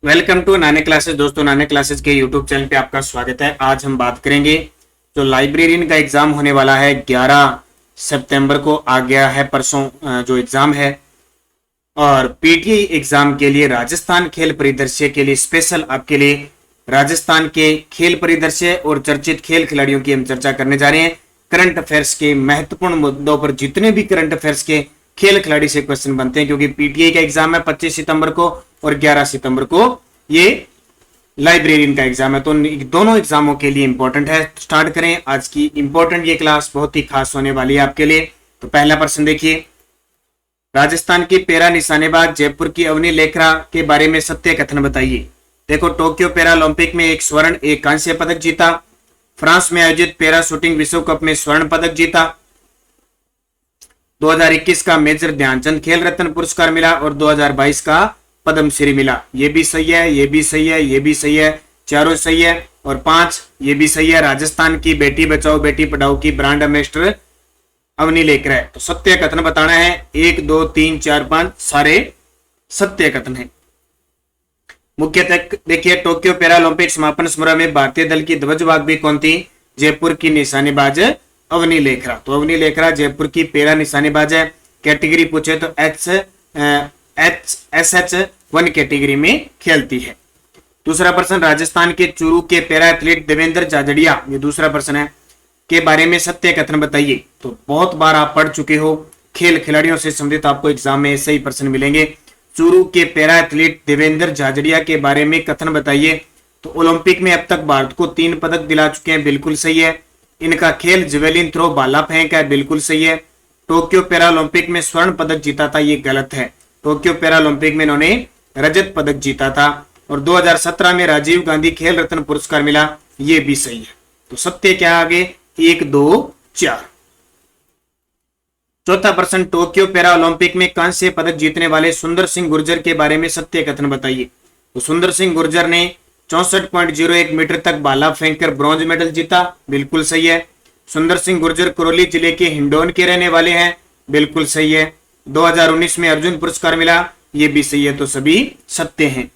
Welcome to नाने classes. दोस्तों, नाने क्लासेस के यूट्यूब चैनल पे आपका स्वागत है। आज हम बात करेंगे जो लाइब्रेरियन का एग्जाम होने वाला है 11 सितंबर को आ गया है। परसों जो एग्जाम है, और पीटीआई एग्जाम के लिए राजस्थान खेल परिदृश्य के लिए स्पेशल आपके लिए राजस्थान के खेल परिदृश्य और चर्चित खेल खिलाड़ियों की हम चर्चा करने जा रहे हैं। करंट अफेयर्स के महत्वपूर्ण मुद्दों पर जितने भी करंट अफेयर्स के खेल खिलाड़ी से क्वेश्चन बनते हैं, क्योंकि पीटीआई का एग्जाम है 25 सितंबर को और 11 सितंबर को ये लाइब्रेरियन का एग्जाम है। तो दोनों एग्जामों के लिए इंपॉर्टेंट है। स्टार्ट करें आज की इंपॉर्टेंट ये क्लास, बहुत ही खास होने वाली है आपके लिए। तो पहला प्रश्न देखिए, राजस्थान की पैरा निशानेबाज जयपुर की अवनी लेखरा के बारे में सत्य कथन बताइए। देखो, टोक्यो पैरा ओलंपिक में एक स्वर्ण एक कांस्य पदक जीता, फ्रांस में आयोजित पैरा शूटिंग विश्व कप में स्वर्ण पदक जीता, 2021 का मेजर ध्यानचंद खेल रत्न पुरस्कार मिला और 2022 का पद्मश्री मिला। ये भी सही है, ये भी सही है, ये भी सही है, चारों सही है। और 5 ये भी सही है, राजस्थान की बेटी बचाओ बेटी पढ़ाओ की ब्रांड एम्बेसडर अवनी लेकर है। तो सत्य कथन बताना है। 1 2 3 4 5 सारे सत्य कथन है। मुख्यतः देखिए, टोक्यो पैरा ओलंपिक समापन समारोह में भारतीय दल की ध्वजवाहक कौन थी? जयपुर की निशानेबाज अवनी लेखरा। तो अवनी लेखरा जयपुर की पैरा निशानेबाज है। कैटेगरी पूछे तो SH1 कैटेगरी में खेलती है। दूसरा प्रश्न, राजस्थान के चूरू के पैरा एथलीट देवेंद्र झाझड़िया, ये दूसरा प्रश्न है, के बारे में सत्य कथन बताइए। तो बहुत बार आप पढ़ चुके हो, खेल खिलाड़ियों से संबंधित आपको एग्जाम में ऐसे ही प्रश्न मिलेंगे। चूरू के पैरा एथलीट देवेंद्र झाझड़िया के बारे में कथन बताइए। तो ओलंपिक में अब तक भारत को 3 पदक दिला चुके हैं, बिल्कुल सही है। इनका खेल जेवेलिन थ्रो भाला फेंक है, बिल्कुल सही है। टोक्यो पैरा ओलंपिक में स्वर्ण पदक जीता था, ये गलत है। टोक्यो पैरा ओलंपिक में इन्होंने रजत पदक जीता था। और 2017 में राजीव गांधी खेल रत्न पुरस्कार मिला, ये भी सही है। तो सत्य क्या आगे? 1 2 4। चौथा प्रश्न, टोक्यो पैरा ओलंपिक में कांस्य पदक जीतने वाले सुंदर सिंह गुर्जर के बारे में सत्य कथन बताइए। तो सुंदर सिंह गुर्जर ने 64.01 मीटर तक भाला फेंककर ब्रॉन्ज मेडल जीता, बिल्कुल सही है। सुंदर सिंह गुर्जर करौली जिले के हिंडौन के रहने वाले हैं, बिल्कुल सही है। 2019 में अर्जुन पुरस्कार मिला, ये भी सही है। तो सभी सत्य हैं।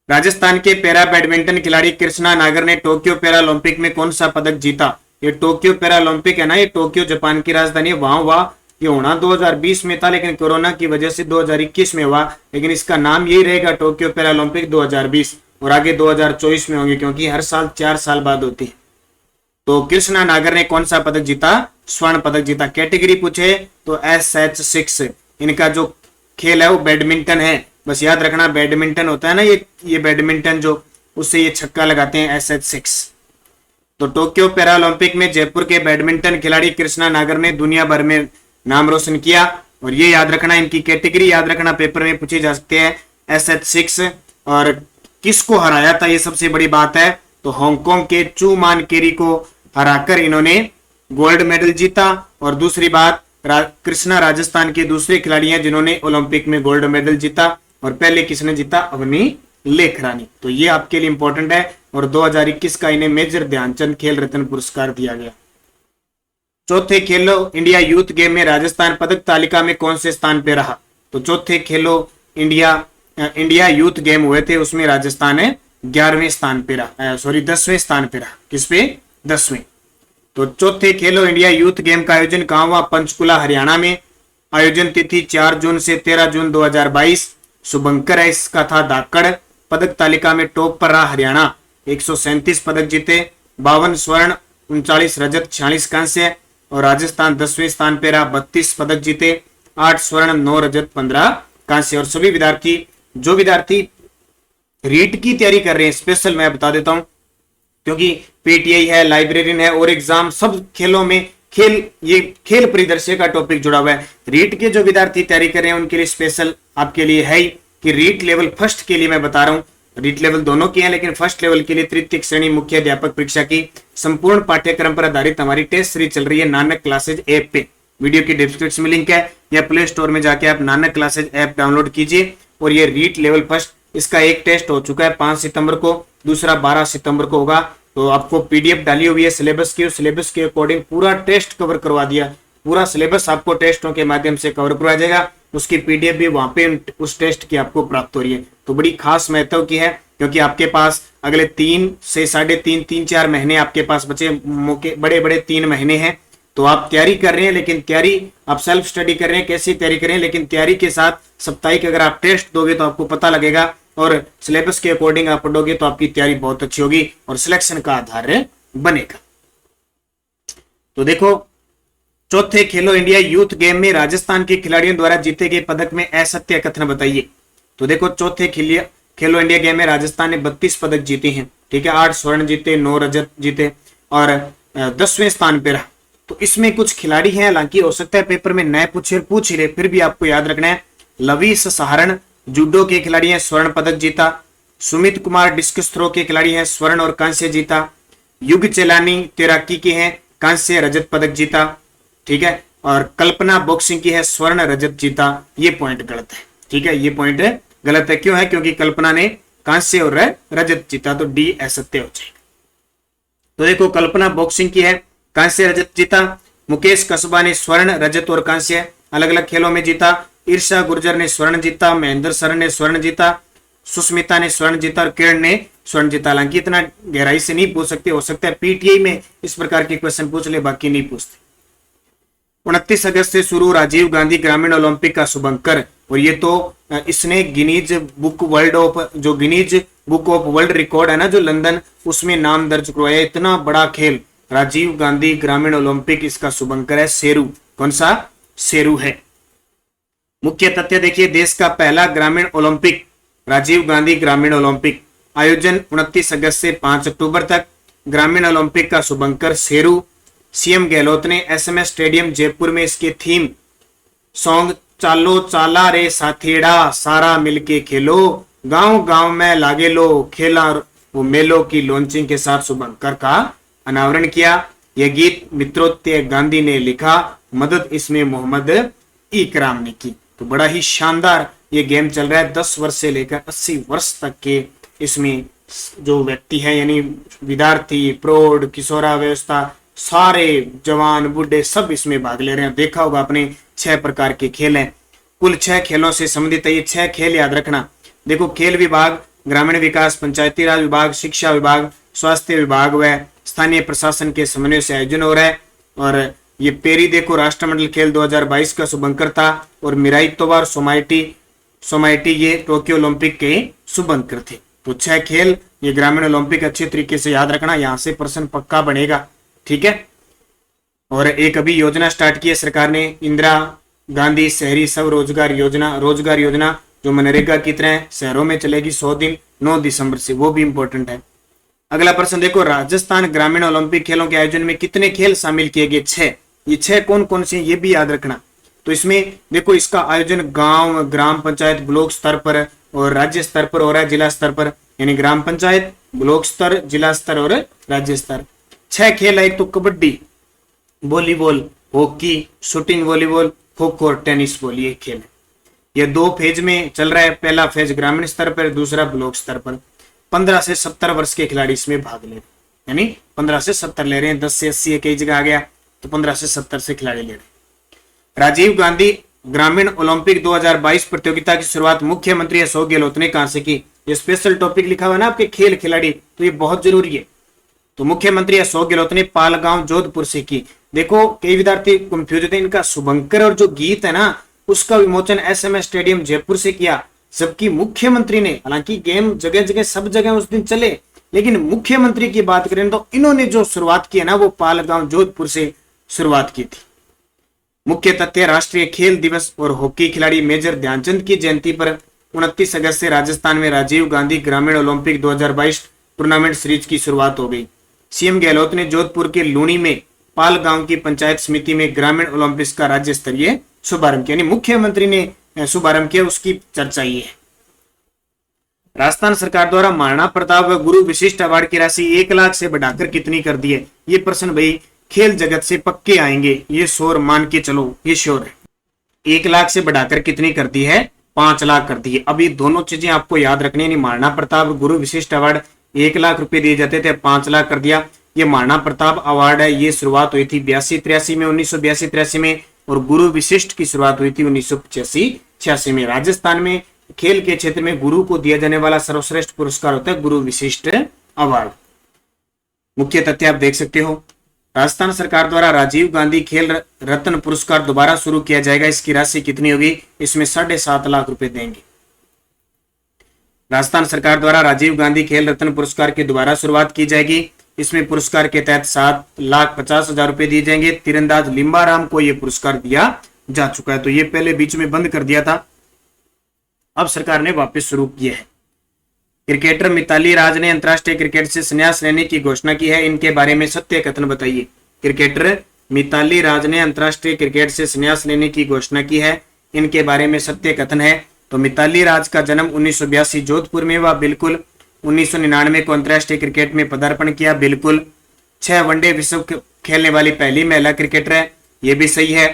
राजस्थान के पैरा बैडमिंटन खिलाड़ी कृष्णा नागर ने टोक्यो पैरा ओलंपिक में कौन सा पदक जीता? ये टोक्यो पैरा ओलंपिक है ना, ये टोक्यो जापान की राजधानी, वहां हुआ। ये होना 2020 में था, लेकिन कोरोना की वजह से 2021 में हुआ। लेकिन इसका नाम यही रहेगा, टोक्यो पैरा ओलंपिक 2020, और आगे 2024 में होंगे, क्योंकि हर साल 4 साल बाद होती है। तो कृष्णा नागर ने कौन सा पदक जीता? स्वर्ण पदक जीता। कैटेगरी पूछे तो SH6। इनका जो खेल है वो बैडमिंटन है, बस याद रखना, बैडमिंटन होता है ना, ये बैडमिंटन जो, उससे ये छक्का लगाते हैं, SH6। तो टोक्यो पैरा ओलंपिक में जयपुर के बैडमिंटन खिलाड़ी कृष्णा नागर ने दुनिया भर में नाम रोशन किया। और ये याद रखना, इनकी कैटेगरी याद रखना, पेपर में पूछे जा सकते हैं, SH6। और किसको हराया था, ये सबसे बड़ी बात है। तो हांगकांग के चू मान केरी को हराकर इन्होंने गोल्ड मेडल जीता। और दूसरी बात, कृष्णा राजस्थान के दूसरे खिलाड़ी हैं जिन्होंने ओलंपिक में गोल्ड मेडल जीता। और पहले किसने जीता? अवनी लेखरानी। तो ये आपके लिए इंपॉर्टेंट है। और 2021 का इन्हें मेजर ध्यानचंद खेल रत्न पुरस्कार दिया गया। चौथे खेलो इंडिया यूथ गेम में राजस्थान पदक तालिका में कौन से स्थान पे रहा? तो चौथे खेलो इंडिया यूथ गेम हुए थे, उसमें राजस्थान है 11वें स्थान पे रहा, 10वें स्थान पे रहा। किस पे? 10वें। तो चौथे खेलो इंडिया यूथ गेम का आयोजन कहां हुआ? पंचकुला हरियाणा में। आयोजन तिथि 4 जून से 13 जून 2022। शुभंकर है इसका था धाकड़। पदक तालिका में टॉप पर रहा हरियाणा, 137 पदक जीते, 52 स्वर्ण, 39 रजत, 46 कांस्य। और राजस्थान 10वें स्थान पे रहा, 32 पदक जीते, 8 स्वर्ण, 9 रजत, 15 कांस्य। और सभी विद्यार्थी रीट की तैयारी कर रहे हैं, स्पेशल मैं बता देता हूं, क्योंकि पीटीआई है, लाइब्रेरियन है, और एग्जाम सब खेलों में ये खेल परिदृश्य का टॉपिक जुड़ा हुआ है। रीट के जो विद्यार्थी तैयारी कर रहे हैं उनके लिए स्पेशल आपके लिए है कि रीट लेवल फर्स्ट के लिए मैं बता रहा हूं। रीट लेवल दोनों की है, लेकिन फर्स्ट लेवल के लिए तृतीय श्रेणी मुख्य अध्यापक परीक्षा की संपूर्ण पाठ्यक्रम पर आधारित हमारी टेस्ट सीरीज चल रही है नानक क्लासेज ऐप पे। वीडियो की डिस्क्रिप्शन में लिंक है, या प्ले स्टोर में जाके आप नानक क्लासेज ऐप डाउनलोड कीजिए। और ये रीट लेवल फर्स्ट, इसका एक टेस्ट हो चुका है 5 सितंबर को, दूसरा 12 सितंबर को होगा। तो आपको पीडीएफ डाली हुई है सिलेबस की, सिलेबस के अकॉर्डिंग पूरा टेस्ट कवर करवा दिया। पूरा सिलेबस आपको टेस्टों के माध्यम से कवर करवाया जाएगा। उसकी पीडीएफ भी वहां पे उस टेस्ट की आपको प्राप्त हो रही है। तो बड़ी खास महत्व की है, क्योंकि आपके पास अगले 3 से 3.5 3-4 महीने आपके पास बचे, मौके बड़े बड़े 3 महीने हैं। तो आप तैयारी कर रहे हैं, लेकिन तैयारी आप सेल्फ स्टडी कर रहे हैं, कैसी तैयारी करें, लेकिन तैयारी के साथ साप्ताहिक अगर आप टेस्ट दोगे तो आपको पता लगेगा, और सिलेबस के अकॉर्डिंग आप पढ़ोगे तो आपकी तैयारी बहुत अच्छी होगी और सिलेक्शन का आधार बनेगा। तो देखो, चौथे खेलो इंडिया यूथ गेम में राजस्थान के खिलाड़ियों द्वारा जीते गए पदक में असत्य कथन बताइए। तो देखो, चौथे खेलो इंडिया गेम में राजस्थान ने 32 पदक जीते हैं, ठीक है, 8 स्वर्ण जीते, 9 रजत जीते और 10वें स्थान पे रहा। तो इसमें कुछ खिलाड़ी हैं, हालांकि हो सकता है पेपर में नए पूछ ही रहे, फिर भी आपको याद रखना है। लवीस सहारण जूडो के खिलाड़ी हैं, स्वर्ण पदक जीता। सुमित कुमार डिस्कस थ्रो के खिलाड़ी हैं, स्वर्ण और कांस्य जीता। युग चेलानी तैराकी के हैं, कांस्य रजत पदक जीता, ठीक है। और कल्पना बॉक्सिंग की है, स्वर्ण रजत जीता। ये पॉइंट गलत है, ठीक है, ये पॉइंट गलत है। क्यों है? क्योंकि कल्पना ने कांस्य और रजत जीता, तो डी असत्य हो जाएगा। तो देखो, कल्पना बॉक्सिंग की है, कांस्य रजत जीता। मुकेश कसबा ने स्वर्ण रजत और कांस्य अलग अलग खेलों में जीता। ईर्षा गुर्जर ने स्वर्ण जीता। महेंद्र सर ने स्वर्ण जीता। सुस्मिता ने स्वर्ण जीता और किरण ने स्वर्ण जीता। हालांकि इतना गहराई से नहीं पूछ सकते, हो सकता है पीटीआई में इस प्रकार के क्वेश्चन पूछ ले, बाकी नहीं पूछते। 29 अगस्त से शुरू राजीव गांधी ग्रामीण ओलंपिक का शुभंकर, और ये तो इसने Guinness book of world record है ना, जो लंदन, उसमें नाम दर्ज करवाया। इतना बड़ा खेल राजीव गांधी ग्रामीण ओलंपिक, इसका शुभंकर है शेरू। कौन सा? शेरू है। मुख्य तथ्य देखिए, देश का पहला ग्रामीण ओलंपिक राजीव गांधी ग्रामीण ओलंपिक, आयोजन 29 अगस्त से 5 अक्टूबर तक। ग्रामीण ओलंपिक का शुभंकर शेरू। सीएम गहलोत ने एसएमएस स्टेडियम जयपुर में इसके थीम सॉन्ग चालो चाला रे साथीड़ा सारा मिलके खेलो, गांव गांव में लागे लो खेला वो मेलो की लॉन्चिंग के साथ शुभंकर का अनावरण किया। यह गीत मित्रोत्य गांधी ने लिखा, मदद इसमें मोहम्मद इकराम ने की। तो बड़ा ही शानदार ये गेम चल रहा है। 10 वर्ष से लेकर 80 वर्ष तक के इसमें जो व्यक्ति है, यानी विद्यार्थी, प्रौढ़, किशोरावस्था, सारे जवान बूढ़े सब इसमें भाग ले रहे हैं। देखा होगा आपने, 6 प्रकार के खेल हैं, कुल 6 खेलों से संबंधित है। ये 6 खेल याद रखना। देखो, खेल विभाग, ग्रामीण विकास, पंचायती राज विभाग, शिक्षा विभाग, स्वास्थ्य विभाग व स्थानीय प्रशासन के समन्वय से आयोजन हो रहा है। और ये पेरी देखो, राष्ट्रमंडल खेल 2022 का शुभंकर था। और मिराई तोवार सोमाइटी ये टोक्यो ओलंपिक के शुभंकर थे। तो 6 खेल, ये ग्रामीण ओलंपिक अच्छे तरीके से याद रखना, यहां से प्रश्न पक्का बनेगा, ठीक है। और एक अभी योजना स्टार्ट की है सरकार ने, इंदिरा गांधी शहरी सब रोजगार योजना, जो मनरेगा की तरह शहरों में चलेगी 100 दिन 9 दिसंबर से, वो भी इंपॉर्टेंट है। अगला प्रश्न देखो, राजस्थान ग्रामीण ओलंपिक खेलों के आयोजन में कितने खेल शामिल किए गए? 6। ये 6 कौन कौन से, ये भी याद रखना। तो इसमें देखो, इसका आयोजन गांव, ग्राम पंचायत, ब्लॉक स्तर पर और राज्य स्तर पर हो रहा है, जिला स्तर पर, यानी ग्राम पंचायत, ब्लॉक स्तर, जिला स्तर और राज्य स्तर। 6 खेल है, एक तो kabaddi, volleyball, hockey, shooting volleyball, kho kho और टेनिस बॉल, ये खेल है। ये 2 फेज में चल रहा है। पहला फेज ग्रामीण स्तर पर, दूसरा ब्लॉक स्तर पर। 15 से 70 वर्ष के खिलाड़ी इसमें भाग ले रहे हैं, यानी 15 से 70 ले रहे हैं। 10 से 80 कई जगह आ गया, तो 15 से 70 से खिलाड़ी ले रहे हैं। राजीव गांधी ग्रामीण ओलंपिक 2022 प्रतियोगिता की शुरुआत मुख्यमंत्री अशोक गहलोत ने कहां से की? ये स्पेशल टॉपिक लिखा हुआ है ना आपके, खेल खिलाड़ी, तो ये बहुत जरूरी है। तो मुख्यमंत्री अशोक गहलोत ने पालगांव जोधपुर से की। देखो, कई विद्यार्थी कंफ्यूज थे, इनका शुभंकर और जो गीत है ना, उसका विमोचन एसएमएस स्टेडियम जयपुर से किया, जबकि मुख्यमंत्री ने, हालांकि गेम जगह जगह सब जगह उस दिन चले, लेकिन मुख्यमंत्री की बात करें तो इन्होंने जो शुरुआत की है ना, वो पालगांव जोधपुर से शुरुआत की थी। मुख्य तथ्य, राष्ट्रीय खेल दिवस और हॉकी खिलाड़ी मेजर ध्यानचंद की जयंती पर 29 अगस्त से राजस्थान में राजीव गांधी ग्रामीण ओलंपिक 2022 टूर्नामेंट सीरीज की शुरुआत हो गई। सीएम गहलोत ने जोधपुर के लूणी में पाल गांव की पंचायत समिति में ग्रामीण ओलंपिक्स का राज्य स्तरीय शुभारंभ किया, यानी मुख्यमंत्री ने शुभारंभ किया, उसकी चर्चा ये है। राजस्थान सरकार द्वारा महाराणा प्रताप व गुरु विशिष्ट अवार्ड की राशि 1 लाख से बढ़ाकर कितनी कर दी है? ये प्रश्न भाई खेल जगत से पक्के आएंगे, ये श्योर मान के चलो, ये श्योर है। 1 लाख से बढ़ाकर कितनी कर दी है? 5 लाख कर दी है। अब ये दोनों चीजें आपको याद रखनी है। महाराणा प्रताप गुरु विशिष्ट अवार्ड 1 लाख रुपए दिए जाते थे, 5 लाख कर दिया। ये महाराणा प्रताप अवार्ड है, ये शुरुआत हुई थी 82-83 में, 1982-83 में, और गुरु विशिष्ट की शुरुआत हुई थी 1985 1986 में। राजस्थान में खेल के क्षेत्र में गुरु को दिया जाने वाला सर्वश्रेष्ठ पुरस्कार होता है गुरु विशिष्ट अवार्ड। मुख्य तथ्य आप देख सकते हो। राजस्थान सरकार द्वारा राजीव गांधी खेल रत्न पुरस्कार दोबारा शुरू किया जाएगा। इसकी राशि कितनी होगी? इसमें 7.5 लाख रुपए देंगे। राजस्थान सरकार द्वारा राजीव गांधी खेल रत्न पुरस्कार की दोबारा शुरुआत की जाएगी। इसमें पुरस्कार के तहत 7,50,000 रुपए दिए जाएंगे। तीरंदाज लिम्बाराम को यह पुरस्कार दिया जा चुका है, तो ये पहले बीच में बंद कर दिया था, अब सरकार ने वापस शुरू किया है। क्रिकेटर मिताली राज ने अंतरराष्ट्रीय क्रिकेट से संन्यास लेने की घोषणा की है। इनके बारे में सत्य कथन बताइए। क्रिकेटर मिताली राज ने अंतरराष्ट्रीय क्रिकेट से संन्यास लेने की घोषणा की है। इनके बारे में सत्य कथन है। तो मिताली राज का जन्म 1982 जोधपुर में हुआ, बिल्कुल। 1999 को अंतरराष्ट्रीय क्रिकेट में पदार्पण किया, बिल्कुल। 6 वनडे विश्व खेलने वाली पहली महिला क्रिकेटर है, ये भी सही है।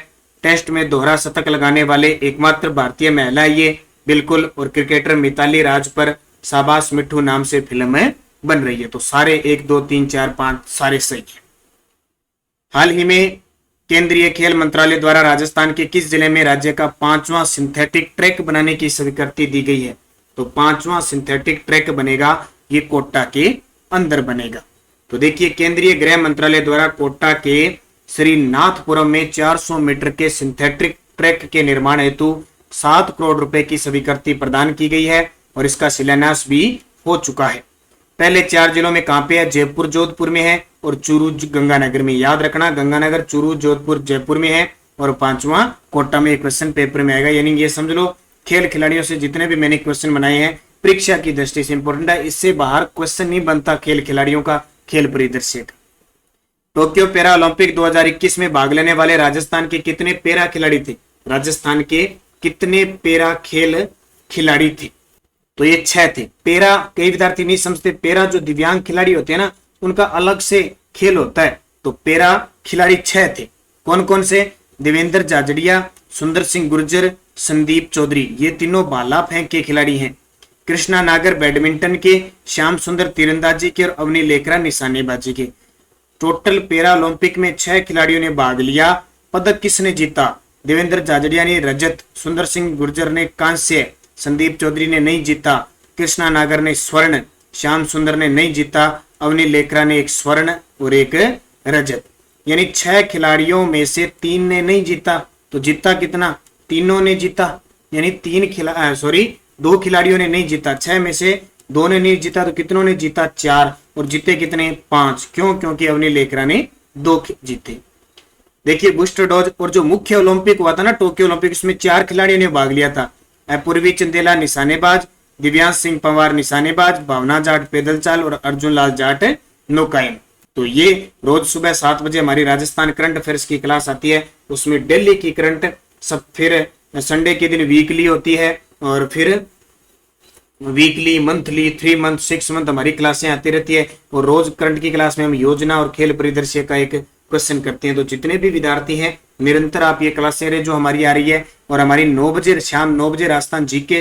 टेस्ट में दोहरा शतक लगाने वाले एकमात्र भारतीय महिला ये, बिल्कुल। और क्रिकेटर मिताली राज पर शाबाश मिठू नाम से फिल्म बन रही है। तो सारे 1 2 3 4 5 सारे सही है। हाल ही में केंद्रीय खेल मंत्रालय द्वारा राजस्थान के किस जिले में राज्य का 5वां सिंथेटिक ट्रैक बनाने की स्वीकृति दी गई है? तो 5वां सिंथेटिक ट्रैक बनेगा, ये कोटा के अंदर बनेगा। तो देखिए, केंद्रीय गृह मंत्रालय द्वारा कोटा के श्रीनाथपुरम में 400 मीटर के सिंथेटिक ट्रैक के निर्माण हेतु 7 करोड़ रुपए की स्वीकृति प्रदान की गई है और इसका शिलान्यास भी हो चुका है। पहले 4 जिलों में कहां पे है? जयपुर जोधपुर में है और चूरू गंगानगर में। याद रखना, गंगानगर, चूरू, जोधपुर, जयपुर में है और 5वां कोटा में। क्वेश्चन पेपर में आएगा, यानी ये समझ लो खेल खिलाड़ियों से जितने भी मैंने क्वेश्चन बनाए हैं परीक्षा की दृष्टि से इंपॉर्टेंट है। इससे बाहर क्वेश्चन नहीं बनता खेल खिलाड़ियों का, खेल परिदृश्य का। टोक्यो पैरा ओलंपिक 2021 में भाग लेने वाले राजस्थान के कितने पैरा खिलाड़ी थे? राजस्थान के कितने पैरा खेल खिलाड़ी थे? तो ये 6 थे। पैरा कई विद्यार्थी नहीं समझते, पैरा जो दिव्यांग खिलाड़ी होते हैं ना, उनका अलग से खेल होता है। तो पैरा खिलाड़ी 6 थे। कौन कौन से? देवेंद्र झाझड़िया, सुंदर सिंह गुर्जर, संदीप चौधरी, ये तीनों भाला फेंक के खिलाड़ी हैं। कृष्णा नागर बैडमिंटन के, श्याम सुंदर तीरंदाजी के और अवनी लेकरा निशानेबाजी के। टोटल पैरा ओलंपिक में 6 खिलाड़ियों ने भाग लिया। पदक किसने जीता? देवेंद्र झाझड़िया ने रजत, सुंदर सिंह गुर्जर ने कांस्य, संदीप चौधरी ने नहीं जीता, कृष्णा नागर ने स्वर्ण, श्याम सुंदर ने नहीं जीता, अवनी लेकरा ने एक स्वर्ण और एक रजत। यानी 6 खिलाड़ियों में से 3 ने नहीं जीता। तो जीता कितना? तीनों ने जीता। यानी 2 खिलाड़ियों ने नहीं जीता। 6 में से 2 ने नहीं जीता, तो कितनों ने जीता? 4। और जीते कितने? 5। क्यों? क्योंकि अवनी लेकरा ने 2 जीते। देखिए, बूस्टर डोज और जो मुख्य ओलंपिक हुआ था ना टोक्यो ओलंपिक, इसमें 4 खिलाड़ियों ने भाग लिया था। पूर्वी चंदेला निशानेबाज, दिव्यांश सिंह पंवार निशानेबाज, भावना जाट पैदल चाल और अर्जुन लाल जाट नौकायन। तो ये रोज सुबह 7 बजे हमारी राजस्थान करंट अफेयर्स की क्लास आती है। उसमें डेली की करंट सब, फिर संडे के दिन वीकली होती है और फिर वीकली, मंथली, 3 मंथ, 6 मंथ हमारी क्लासें आती रहती है। और रोज करंट की क्लास में हम योजना और खेल परिदृश्य का एक क्वेश्चन करते हैं। तो जितने भी विद्यार्थी हैं निरंतर आप ये क्लासें रहे जो हमारी आ रही है, और हमारी 9 बजे शाम 9 बजे राजस्थान जीके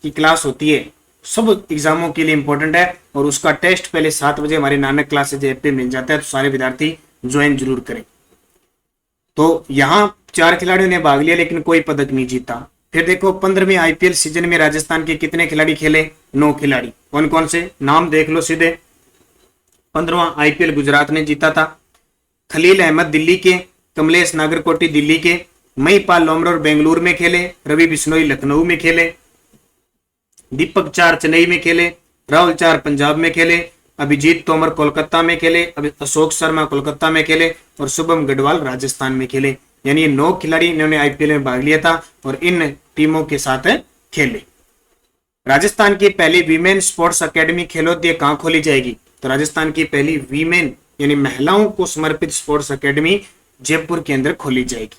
की क्लास होती है, सब एग्जामों के लिए इंपॉर्टेंट है। और उसका टेस्ट पहले 7 बजे हमारी नानक क्लासेज ऐप पे मिल जाता है, तो सारे विद्यार्थी ज्वाइन जरूर करें। तो यहाँ 4 खिलाड़ियों ने भाग लिया लेकिन कोई पदक नहीं जीता। फिर देखो, 15वें आईपीएल सीजन में राजस्थान के कितने खिलाड़ी खेले? 9 खिलाड़ी। कौन कौन से? नाम देख लो सीधे। 15वां आईपीएल गुजरात ने जीता था। खलील अहमद दिल्ली के, कमलेश नागरकोटी दिल्ली के, महिपाल लोमरोर बेंगलुरु में खेले, रवि बिश्नोई लखनऊ में खेले, दीपक चार चेन्नई में खेले, राहुल चार पंजाब में खेले, अभिजीत तोमर कोलकाता में खेले, अशोक शर्मा कोलकाता में खेले और शुभम गढ़वाल राजस्थान में खेले। यानी ये 9 खिलाड़ी इन्होंने आईपीएल में भाग लिया था और इन टीमों के साथ खेले। राजस्थान की पहली वीमेन स्पोर्ट्स अकेडमी खेलोदय कहां खोली जाएगी? तो राजस्थान की पहली वीमेन यानी महिलाओं को समर्पित स्पोर्ट्स अकेडमी जयपुर के अंदर खोली जाएगी।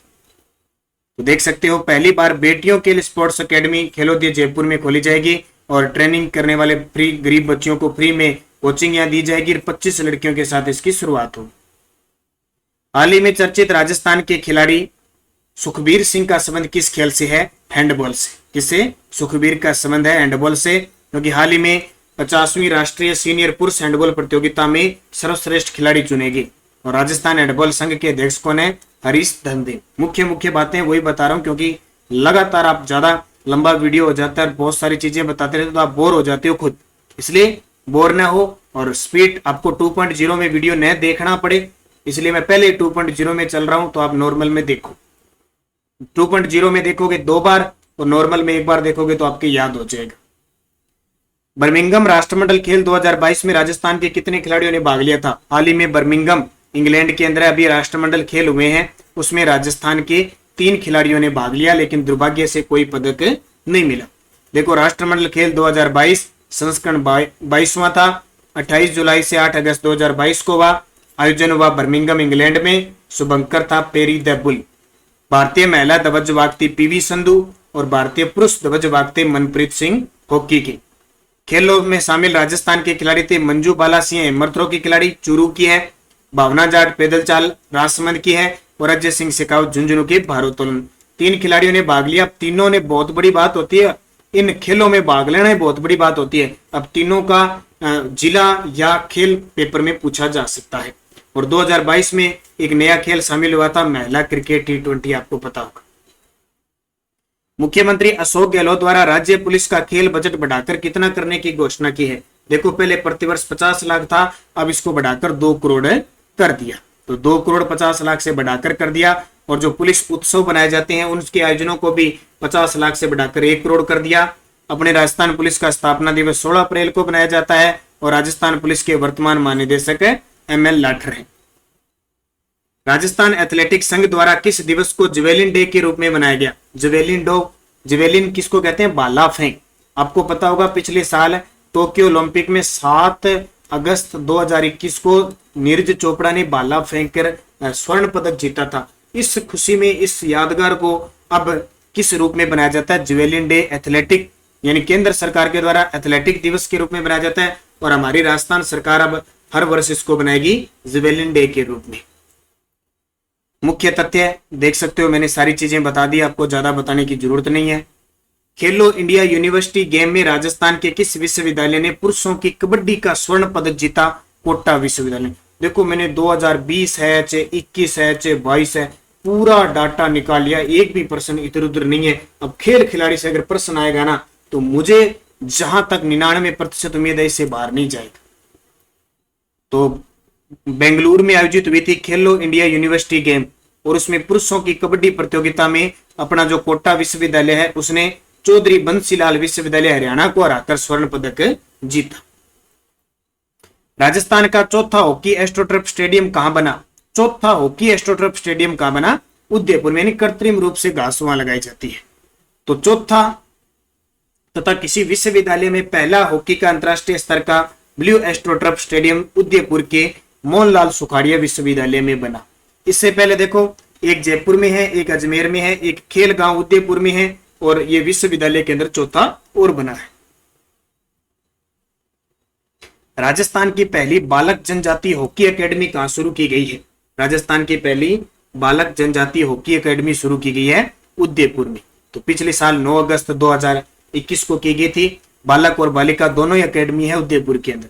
तो देख सकते हो, पहली बार बेटियों के लिए स्पोर्ट्स अकेडमी खेलोदय जयपुर में खोली जाएगी और ट्रेनिंग करने वाले फ्री गरीब बच्चों को फ्री में कोचिंग यहाँ दी जाएगी। 25 लड़कियों के साथ इसकी शुरुआत होगी। हाल ही में चर्चित राजस्थान के खिलाड़ी सुखबीर सिंह का संबंध किस खेल से है? हैंडबॉल से। किससे? सुखबीर का संबंध है हैंडबॉल से, क्योंकि हाल ही में 50वीं राष्ट्रीय सीनियर पुरुष हैंडबॉल प्रतियोगिता में सर्वश्रेष्ठ खिलाड़ी चुने गए। और राजस्थान हैंडबॉल संघ के अध्यक्ष कौन है? हरीश धंधे। मुख्य बातें वही बता रहा हूं, क्योंकि लगातार आप ज्यादा लंबा वीडियो हो जाता है, बहुत सारी चीजें बताते रहते तो आप बोर हो जाते हो खुद, इसलिए बोर ना हो और स्पीड आपको 2.0 में वीडियो न देखना पड़े, इसलिए मैं पहले 2.0 में चल रहा हूं, तो आप नॉर्मल में देखो। 2.0 में देखोगे 2 बार और नॉर्मल में 1 बार देखोगे तो आपके याद हो जाएगा। बर्मिंघम राष्ट्रमंडल खेल 2022 में राजस्थान के कितने खिलाड़ियों ने भाग लिया था? हाल ही में बर्मिंघम इंग्लैंड के अंदर अभी राष्ट्रमंडल खेल हुए हैं, उसमें राजस्थान के 3 खिलाड़ियों ने भाग लिया, लेकिन दुर्भाग्य से कोई पदक नहीं मिला। देखो राष्ट्रमंडल खेल 2022 संस्करण 22वां था, 28 जुलाई से 8 अगस्त 2022 को हुआ। आयोजन हुआ बर्मिंघम इंग्लैंड में। शुभंकर था पेरी द बुल। भारतीय महिला ध्वजवाहक थी पीवी संधू और भारतीय पुरुष ध्वजवाहक थे मनप्रीत सिंह हॉकी के। खेलों में शामिल राजस्थान के खिलाड़ी थे मंजू बाला सिंह हेमर थ्रो की खिलाड़ी चूरू की है, भावना जाट पैदल चाल राजसमंद की है और अजय सिंह शेखावत झुंझुनू के भारोत्तोलन। 3 खिलाड़ियों ने भाग लिया। तीनों ने, बहुत बड़ी बात होती है इन खेलों में भाग लेना, बहुत बड़ी बात होती है। अब तीनों का जिला या खेल पेपर में पूछा जा सकता है। और 2022 में एक नया खेल शामिल हुआ था, महिला क्रिकेट T20, आपको पता होगा। मुख्यमंत्री अशोक गहलोत द्वारा राज्य पुलिस का खेल बजट बढ़ाकर कितना करने की घोषणा की है? देखो पहले प्रतिवर्ष 50 लाख था, अब इसको बढ़ाकर 2 करोड़ कर दिया। तो 2 करोड़ 50 लाख से बढ़ाकर कर दिया। और जो पुलिस उत्सव बनाए जाते हैं उनके आयोजनों को भी 50 लाख से बढ़ाकर 1 करोड़ कर दिया। अपने राजस्थान पुलिस का स्थापना दिवस 16 अप्रैल को बनाया जाता है और राजस्थान पुलिस के वर्तमान महानिदेशक ML लाठर हैं। राजस्थान एथलेटिक्स संघ द्वारा किस दिवस को ज्वेलिन डे के रूप में मनाया गया? ज्वेलिन किसको कहते हैं? भाला फेंक। आपको पता होगा पिछले साल टोक्यो ओलंपिक में 7 अगस्त 2021 को नीरज चोपड़ा ने भाला फेंक कर स्वर्ण पदक जीता था। इस खुशी में इस यादगार को अब किस रूप में बनाया जाता है? ज्वेलिन डे एथलेटिक, यानी केंद्र सरकार के द्वारा एथलेटिक दिवस के रूप में बनाया जाता है और हमारी राजस्थान सरकार अब हर वर्ष इसको बनाएगी ज्वेलिन डे के रूप में। मुख्य तथ्य देख सकते हो, मैंने सारी चीजें बता दी, आपको ज्यादा बताने की जरूरत नहीं है। खेलो इंडिया यूनिवर्सिटी गेम में राजस्थान के किस विश्वविद्यालय ने पुरुषों की कबड्डी का स्वर्ण पदक जीता? कोटा विश्वविद्यालय। देखो मैंने 2020 है चाहे 21 है चाहे 22 है पूरा डाटा निकाल लिया, एक भी प्रश्न इधर उधर नहीं है। अब खेल खिलाड़ी से अगर प्रश्न आएगा ना तो मुझे जहां तक 99% उम्मीद है इससे बाहर नहीं जाएगा। तो बेंगलुरु में आयोजित हुई थी खेलो इंडिया यूनिवर्सिटी गेम और उसमें पुरुषों की कबड्डी प्रतियोगिता में अपना जो कोटा विश्वविद्यालय है उसने चौधरी बंसीलाल विश्वविद्यालय हरियाणा को हराकर स्वर्ण पदक जीता। राजस्थान का चौथा हॉकी एस्ट्रोटर्फ स्टेडियम कहां बना? चौथा हॉकी एस्ट्रोटर्फ स्टेडियम कहां बना? उदयपुर में। कृत्रिम रूप से घास वहां लगाई जाती है। तो चौथा तथा किसी विश्वविद्यालय में पहला हॉकी का अंतरराष्ट्रीय स्तर का ब्लू एस्ट्रोटर्फ स्टेडियम उदयपुर के मोहनलाल सुखाड़िया विश्वविद्यालय में बना। इससे पहले देखो एक जयपुर में है, एक अजमेर में है, एक खेल गांव उदयपुर में है और ये विश्वविद्यालय के अंदर चौथा और बना है। राजस्थान की पहली बालक जनजाति हॉकी एकेडमी कहां शुरू की गई है? राजस्थान की पहली बालक जनजाति हॉकी एकेडमी शुरू की गई है उदयपुर में। तो पिछले साल 9 अगस्त 2021 को की गई थी। बालक और बालिका दोनों ही एकेडमी है उदयपुर के अंदर।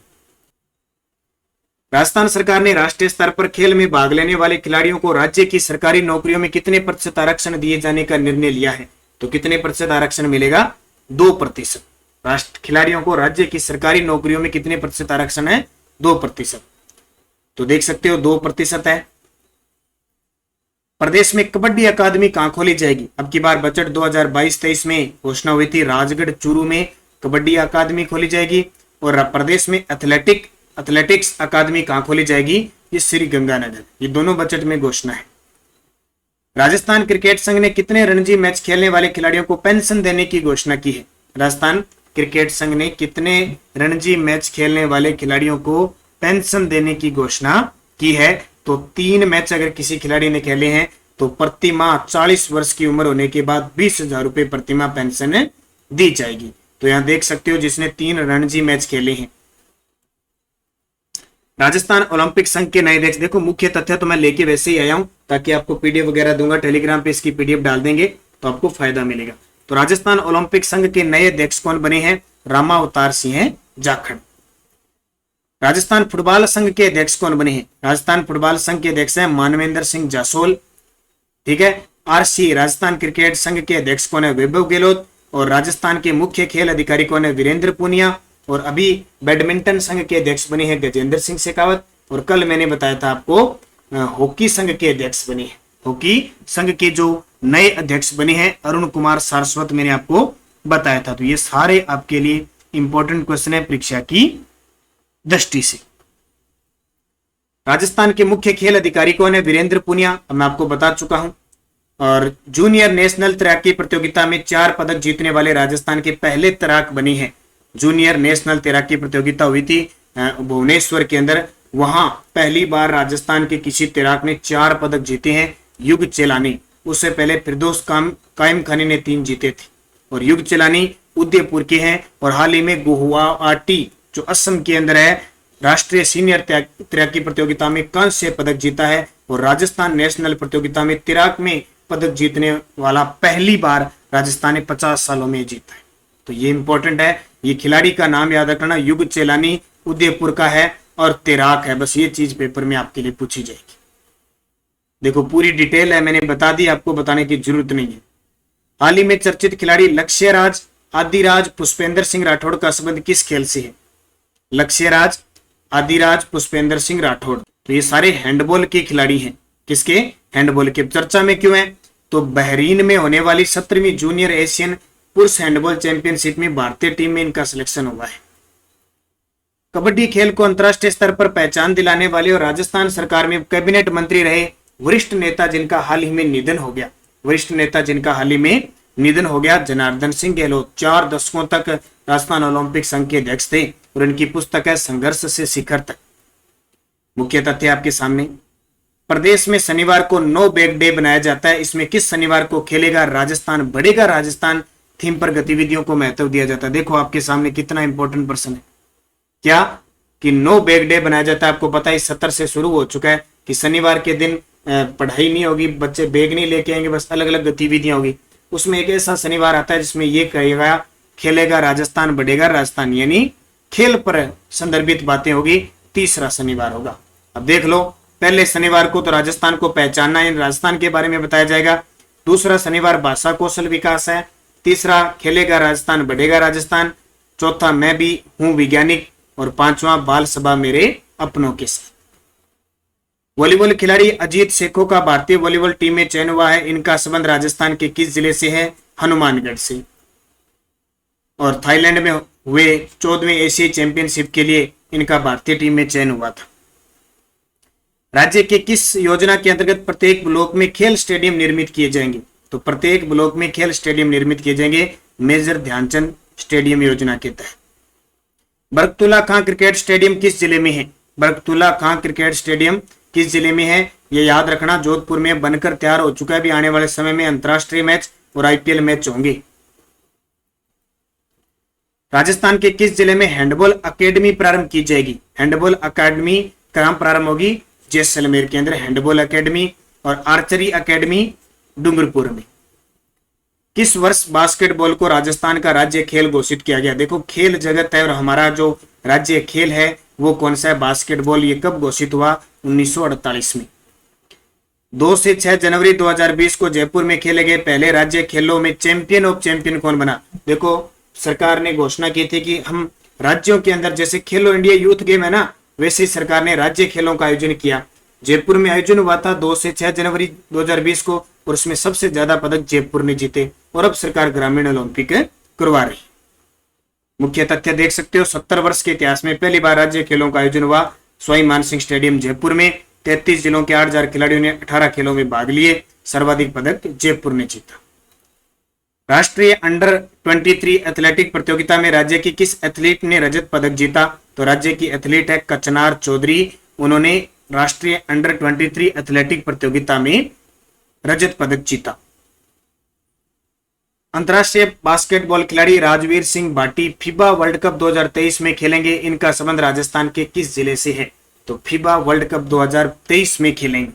राजस्थान सरकार ने राष्ट्रीय स्तर पर खेल में भाग लेने वाले खिलाड़ियों को राज्य की सरकारी नौकरियों में कितने प्रतिशत आरक्षण दिए जाने का निर्णय लिया है? तो कितने प्रतिशत आरक्षण मिलेगा? 2%। राष्ट्र खिलाड़ियों को राज्य की सरकारी नौकरियों में कितने प्रतिशत आरक्षण है? 2%। तो देख सकते हो 2% है। प्रदेश में कबड्डी अकादमी कहां खोली जाएगी? अब की बार बजट 2022-23 में घोषणा हुई थी, राजगढ़ चूरू में कबड्डी अकादमी खोली जाएगी। और प्रदेश में एथलेटिक्स अकादमी कहां खोली जाएगी? ये श्री गंगानगर। ये दोनों बजट में घोषणा है। राजस्थान क्रिकेट संघ ने कितने रणजी मैच खेलने वाले खिलाड़ियों को पेंशन देने की घोषणा की है? राजस्थान क्रिकेट संघ ने कितने रणजी मैच खेलने वाले खिलाड़ियों को पेंशन देने की घोषणा की है? तो 3 मैच अगर किसी खिलाड़ी ने खेले हैं तो प्रति माह 40 वर्ष की उम्र होने के बाद 20,000 रुपए प्रति माह पेंशन दी जाएगी। तो यहां देख सकते हो जिसने 3 रणजी मैच खेले हैं। राजस्थान ओलंपिक संघ के नए अध्यक्ष, देखो मुख्य तथ्य तो मैं लेके वैसे ही आया हूं ताकि आपको पीडीएफ वगैरह दूंगा, टेलीग्राम पे इसकी पीडीएफ डाल देंगे तो आपको फायदा मिलेगा। तो राजस्थान ओलंपिक संघ के नए अध्यक्ष कौन बने हैं? रामा अवतार सिंह जाखड़। राजस्थान फुटबॉल संघ के अध्यक्ष कौन बने हैं? राजस्थान फुटबॉल संघ के अध्यक्ष हैं मानवेंद्र सिंह जासोल। ठीक है। आरसी राजस्थान क्रिकेट संघ के अध्यक्ष कौन है? वैभव गहलोत। और राजस्थान के मुख्य खेल अधिकारी कौन है? वीरेंद्र पूनिया। और अभी बैडमिंटन संघ के अध्यक्ष बने हैं गजेंद्र सिंह शेखावत। और कल मैंने बताया था आपको हॉकी संघ के अध्यक्ष बने हैं, हॉकी संघ के जो नए अध्यक्ष बने हैं अरुण कुमार सारस्वत, मैंने आपको बताया था। तो ये सारे आपके लिए इंपॉर्टेंट क्वेश्चन है परीक्षा की दृष्टि से। राजस्थान के मुख्य खेल अधिकारी कौन है? वीरेंद्र पूनिया, मैं आपको बता चुका हूं। और जूनियर नेशनल तैराकी प्रतियोगिता में 4 पदक जीतने वाले राजस्थान के पहले तैराक बने हैं। जूनियर नेशनल तैराकी प्रतियोगिता हुई थी भुवनेश्वर के अंदर, वहां पहली बार राजस्थान के किसी तैराक ने 4 पदक जीते हैं। युग चेलानी, उससे पहले फिरदौस कायम खानी ने 3 जीते थे। और युग चेलानी उदयपुर के हैं। और हाल ही में गुवाहाटी जो असम के अंदर है, राष्ट्रीय सीनियर तैराकी प्रतियोगिता में कांस्य पदक जीता है। और राजस्थान नेशनल प्रतियोगिता में तैराक में पदक जीतने वाला पहली बार राजस्थान ने 50 सालों में जीता है। तो ये इंपॉर्टेंट है, ये खिलाड़ी का नाम याद रखना, युग चेलानी उदयपुर का है और तैराक है। बस ये चीज पेपर में आपके लिए पूछी जाएगी। देखो पूरी डिटेल है, मैंने बता दी, आपको बताने की जरूरत नहीं है। हाल ही में चर्चित खिलाड़ी लक्ष्यराज, आदिराज, पुष्पेंद्र सिंह राठौड़ का संबंध किस खेल से है? लक्ष्यराज, आदिराज, पुष्पेंद्र सिंह राठौड़, तो ये सारे हैंडबॉल के खिलाड़ी हैं। किसके? हैंडबॉल के। चर्चा में क्यों है? तो बहरीन में होने वाली 17वीं जूनियर एशियन पुरुष हैंडबॉल चैंपियनशिप में भारतीय टीम में इनका सिलेक्शन हुआ है। कबड्डी खेल को अंतर्राष्ट्रीय स्तर पर पहचान दिलाने वाले और राजस्थान सरकार में कैबिनेट मंत्री रहे वरिष्ठ नेता जिनका हाल ही में निधन हो गया, वरिष्ठ नेता जिनका हाल ही में निधन हो गया, जनार्दन सिंह गहलोत। 4 दशकों तक राजस्थान ओलंपिक संघ के अध्यक्ष थे और इनकी पुस्तक है संघर्ष से शिखर तक। मुख्य तथ्य आपके सामने। प्रदेश में शनिवार को नो बैग डे बनाया जाता है। इसमें किस शनिवार को खेलेगा राजस्थान बढ़ेगा राजस्थान थीम पर गतिविधियों को महत्व दिया जाता है। देखो आपके सामने कितना इंपॉर्टेंट प्रश्न है। क्या कि नो बैग डे बनाया जाता है। आपको पता है 70 से शुरू हो चुका है कि शनिवार के दिन पढ़ाई नहीं होगी, बच्चे बैग नहीं लेके आएंगे, बस अलग अलग गतिविधियां होगी। उसमें एक ऐसा शनिवार आता है जिसमें ये कहेगा खेलेगा राजस्थान बढ़ेगा राजस्थान, यानी खेल पर संदर्भित बातें होगी। तीसरा शनिवार होगा। अब देख लो, पहले शनिवार को तो राजस्थान को पहचानना है, राजस्थान के बारे में बताया जाएगा। दूसरा शनिवार भाषा कौशल विकास है। तीसरा खेलेगा राजस्थान बढ़ेगा राजस्थान। चौथा मैं भी हूं वैज्ञानिक। और 5वां बाल सभा मेरे अपनों के साथ। वॉलीबॉल खिलाड़ी अजीत शेखो का भारतीय वॉलीबॉल टीम में चयन हुआ है। इनका संबंध राजस्थान के किस जिले से है? हनुमानगढ़ से। और थाईलैंड में हुए 14वें एशियाई चैंपियनशिप के लिए इनका भारतीय टीम में चयन हुआ था। राज्य के किस योजना के अंतर्गत प्रत्येक ब्लॉक में खेल स्टेडियम निर्मित किए जाएंगे? तो प्रत्येक ब्लॉक में खेल स्टेडियम निर्मित किए जाएंगे मेजर ध्यानचंद स्टेडियम योजना के तहत। बरकतुल्ला खां क्रिकेट स्टेडियम किस जिले में है? बरकतुल्ला खां क्रिकेट स्टेडियम किस जिले में है? ये याद रखना, जोधपुर में बनकर तैयार हो चुका है। भी आने वाले समय में अंतरराष्ट्रीय मैच और आईपीएल मैच होंगे। राजस्थान के किस जिले में हैंडबॉल अकेडमी प्रारंभ की जाएगी? हैंडबॉल अकेडमी कहां प्रारंभ होगी? जैसलमेर के अंदर हैंडबॉल अकेडमी। और आर्चरी अकेडमी डूंगरपुर में। किस वर्ष बास्केटबॉल को राजस्थान का राज्य खेल घोषित किया गया? देखो खेल जगत है और हमारा जो राज्य खेल है वो कौन सा है? बास्केटबॉल। ये कब घोषित हुआ? 1948 में। 2 से 6 जनवरी 2020 को जयपुर में खेले गए पहले राज्य खेलों में चैंपियन ऑफ चैंपियन कौन बना? देखो सरकार ने घोषणा की थी कि हम राज्यों के अंदर, जैसे खेलो इंडिया यूथ गेम है ना, वैसे ही सरकार ने राज्य खेलों का आयोजन किया। जयपुर में आयोजन हुआ था 2 से 6 जनवरी 2020 को और उसमें सबसे ज्यादा पदक जयपुर ने जीते। और अब सरकार ग्रामीण ओलंपिक करवा रही। मुख्य तथ्य देख सकते हो, 70 वर्ष के इतिहास में पहली बार राज्य खेलों का आयोजन हुआ सवाई मानसिंह स्टेडियम जयपुर में। 33 जिलों के 8000 खिलाड़ियों ने 18 खेलों में भाग लिए। सर्वाधिक पदक जयपुर ने जीता। राष्ट्रीय अंडर 23 एथलेटिक प्रतियोगिता में राज्य की किस एथलीट ने रजत पदक जीता? तो राज्य की एथलीट है कचनार चौधरी। उन्होंने राष्ट्रीय अंडर 23 एथलेटिक प्रतियोगिता में रजत पदक जीता। अंतरराष्ट्रीय बास्केटबॉल खिलाड़ी Rajveer Singh Bhati FIBA world cup 2023 में खेलेंगे। इनका संबंध राजस्थान के किस जिले से है? तो फीबा वर्ल्ड कप 2023 में खेलेंगे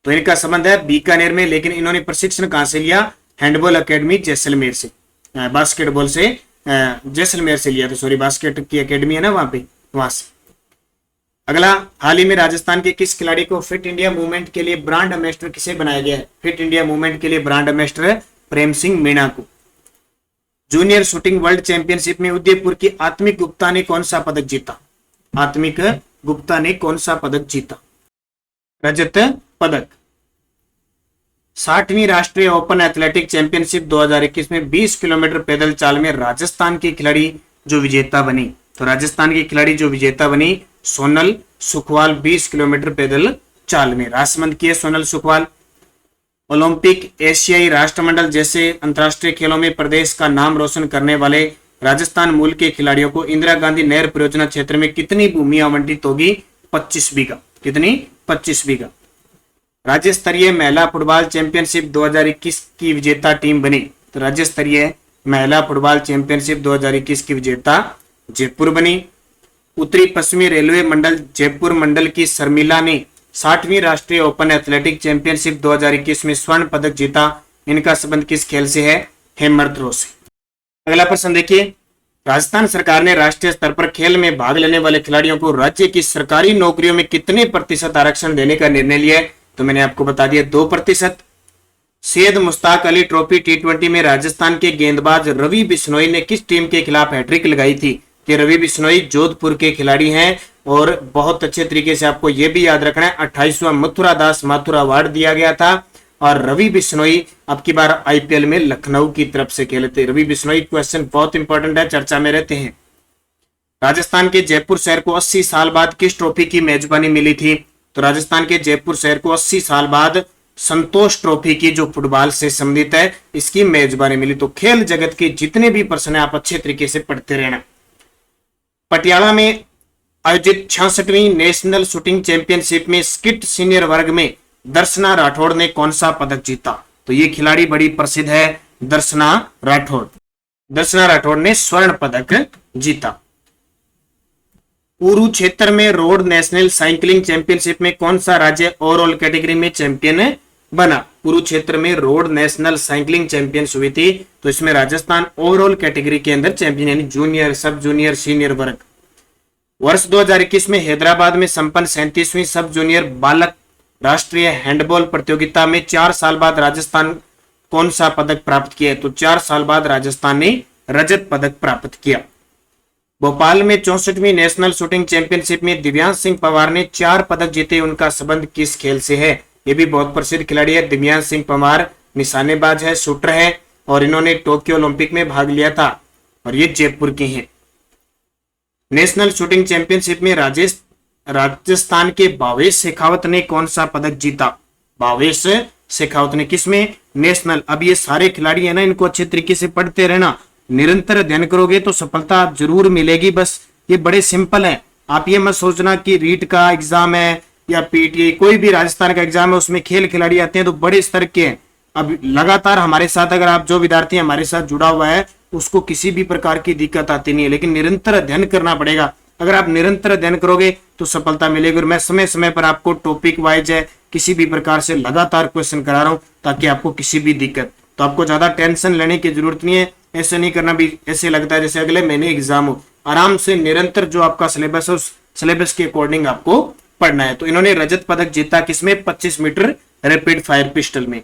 तो इनका संबंध है बीकानेर में। लेकिन इन्होंने प्रशिक्षण कहां से लिया? हैंडबॉल अकेडमी जैसलमेर से। बास्केटबॉल से जैसलमेर से लिया था, सॉरी, बास्केट की अकेडमी है ना वहां से। अगला, हाल ही में राजस्थान के किस खिलाड़ी को फिट इंडिया मूवमेंट के लिए ब्रांड एम्बेसडर किसे बनाया गया है? फिट इंडिया मूवमेंट के लिए ब्रांड एम्बेसडर प्रेम सिंह मीणा को। जूनियर शूटिंग वर्ल्ड चैंपियनशिप में उदयपुर की आत्मिक गुप्ता ने कौन सा पदक जीता? आत्मिक गुप्ता ने कौन सा पदक जीता? रजत पदक। 60वीं राष्ट्रीय ओपन एथलेटिक चैंपियनशिप 2021 में 20 किलोमीटर पैदल चाल में राजस्थान की खिलाड़ी जो विजेता बनी, तो राजस्थान की खिलाड़ी जो विजेता बनी सोनल सुखवाल, 20 किलोमीटर पैदल चाल में राजमंद की है सोनल सुखवाल। ओलंपिक, एशियाई राष्ट्रमंडल जैसे अंतर्राष्ट्रीय खेलों में प्रदेश का नाम रोशन करने वाले राजस्थान मूल के खिलाड़ियों को इंदिरा गांधी नहर परियोजना क्षेत्र में कितनी भूमि आवंटित होगी? 25 बीघा। कितनी? 25 बीघा। राज्य स्तरीय महिला फुटबॉल चैंपियनशिप 2021 की विजेता टीम बनी, तो राज्य स्तरीय महिला फुटबॉल चैंपियनशिप 2021 की विजेता जयपुर बनी। उत्तरी पश्चिमी रेलवे मंडल जयपुर मंडल की शर्मिला ने 60वीं राष्ट्रीय ओपन एथलेटिक चैंपियनशिप 2021 में स्वर्ण पदक जीता। इनका संबंध किस खेल से है? हैमर थ्रो से। अगला प्रश्न देखिए, राजस्थान सरकार ने राष्ट्रीय स्तर पर खेल में भाग लेने वाले खिलाड़ियों को राज्य की सरकारी नौकरियों में कितने प्रतिशत आरक्षण देने का निर्णय लिया है? तो मैंने आपको बता दिया 2%। सैयद मुश्ताक अली ट्रॉफी T20 में राजस्थान के गेंदबाज रवि बिश्नोई ने किस टीम के खिलाफ हैट्रिक लगाई थी? कि रवि बिश्नोई जोधपुर के खिलाड़ी हैं और बहुत अच्छे तरीके से आपको यह भी याद रखना है 28वां मथुरा दास माथुर अवार्ड दिया गया था और रवि बिश्नोई अब की बार आईपीएल में लखनऊ की तरफ से खेले थे। रवि बिश्नोई क्वेश्चन बहुत इंपॉर्टेंट है, चर्चा में रहते हैं। राजस्थान के जयपुर शहर को 80 साल बाद किस ट्रॉफी की मेजबानी मिली थी? तो राजस्थान के जयपुर शहर को 80 साल बाद संतोष ट्रॉफी की जो फुटबॉल से संबंधित है इसकी मेजबानी मिली। तो खेल जगत के जितने भी प्रश्न है आप अच्छे तरीके से पढ़ते रहना। पटियाला में आयोजित 66वीं नेशनल शूटिंग चैंपियनशिप में स्किट सीनियर वर्ग में दर्शना राठौड़ ने कौन सा पदक जीता? तो ये खिलाड़ी बड़ी प्रसिद्ध है, दर्शना राठौड़। दर्शना राठौड़ ने स्वर्ण पदक जीता। कुरुक्षेत्र में रोड नेशनल साइकिलिंग चैंपियनशिप में कौन सा राज्य ओवरऑल कैटेगरी में चैंपियन बना? कुरुक्षेत्र में रोड नेशनल साइकिलिंग चैंपियनशिप हुई थी, तो इसमें राजस्थान ओवरऑल कैटेगरी के अंदर चैंपियन यानी जूनियर, सब जूनियर, सीनियर वर्ग। वर्ष 2021 में हैदराबाद में संपन्न 37वीं सब जूनियर बालक राष्ट्रीय हैंडबॉल प्रतियोगिता में 4 साल बाद राजस्थान कौन सा पदक प्राप्त किया? तो 4 साल बाद राजस्थान ने रजत पदक प्राप्त किया। भोपाल में 64वीं नेशनल शूटिंग चैंपियनशिप में दिव्यांश सिंह पवार ने 4 पदक जीते। उनका संबंध किस खेल से है? ये भी बहुत प्रसिद्ध खिलाड़ी है। दिव्यांश सिंह पवार निशानेबाज है, शूटर है और इन्होंने टोक्यो ओलंपिक में भाग लिया था और ये जयपुर के हैं। नेशनल शूटिंग चैंपियनशिप में राजस्थान के भावेश शेखावत ने कौन सा पदक जीता? भावेश शेखावत ने किसमें? नेशनल। अब ये सारे खिलाड़ी है ना, इनको अच्छे तरीके से पढ़ते रहना, निरंतर अध्ययन करोगे तो सफलता जरूर मिलेगी। बस ये बड़े सिंपल है, आप ये मत सोचना कि रीट का एग्जाम है या पीटीए कोई भी राजस्थान का एग्जाम है उसमें खेल खिलाड़ी आते हैं तो बड़े स्तर के हैं। अब लगातार हमारे साथ अगर आप जो विद्यार्थी हमारे साथ जुड़ा हुआ है उसको किसी भी प्रकार की दिक्कत आती नहीं है, लेकिन निरंतर अध्ययन करना पड़ेगा। अगर आप निरंतर अध्ययन करोगे तो सफलता मिलेगी। और मैं समय समय पर आपको टॉपिक वाइज है किसी भी प्रकार से लगातार क्वेश्चन करा रहा हूं ताकि आपको किसी भी दिक्कत, तो आपको ज्यादा टेंशन लेने की जरूरत नहीं है। ऐसे नहीं करना भी ऐसे लगता है जैसे अगले महीने एग्जाम हो। आराम से निरंतर जो आपका सिलेबस है उस सिलेबस के अकॉर्डिंग आपको पढ़ना है। तो इन्होंने रजत पदक जीता किसमें? 25 मीटर रैपिड फायर पिस्टल में।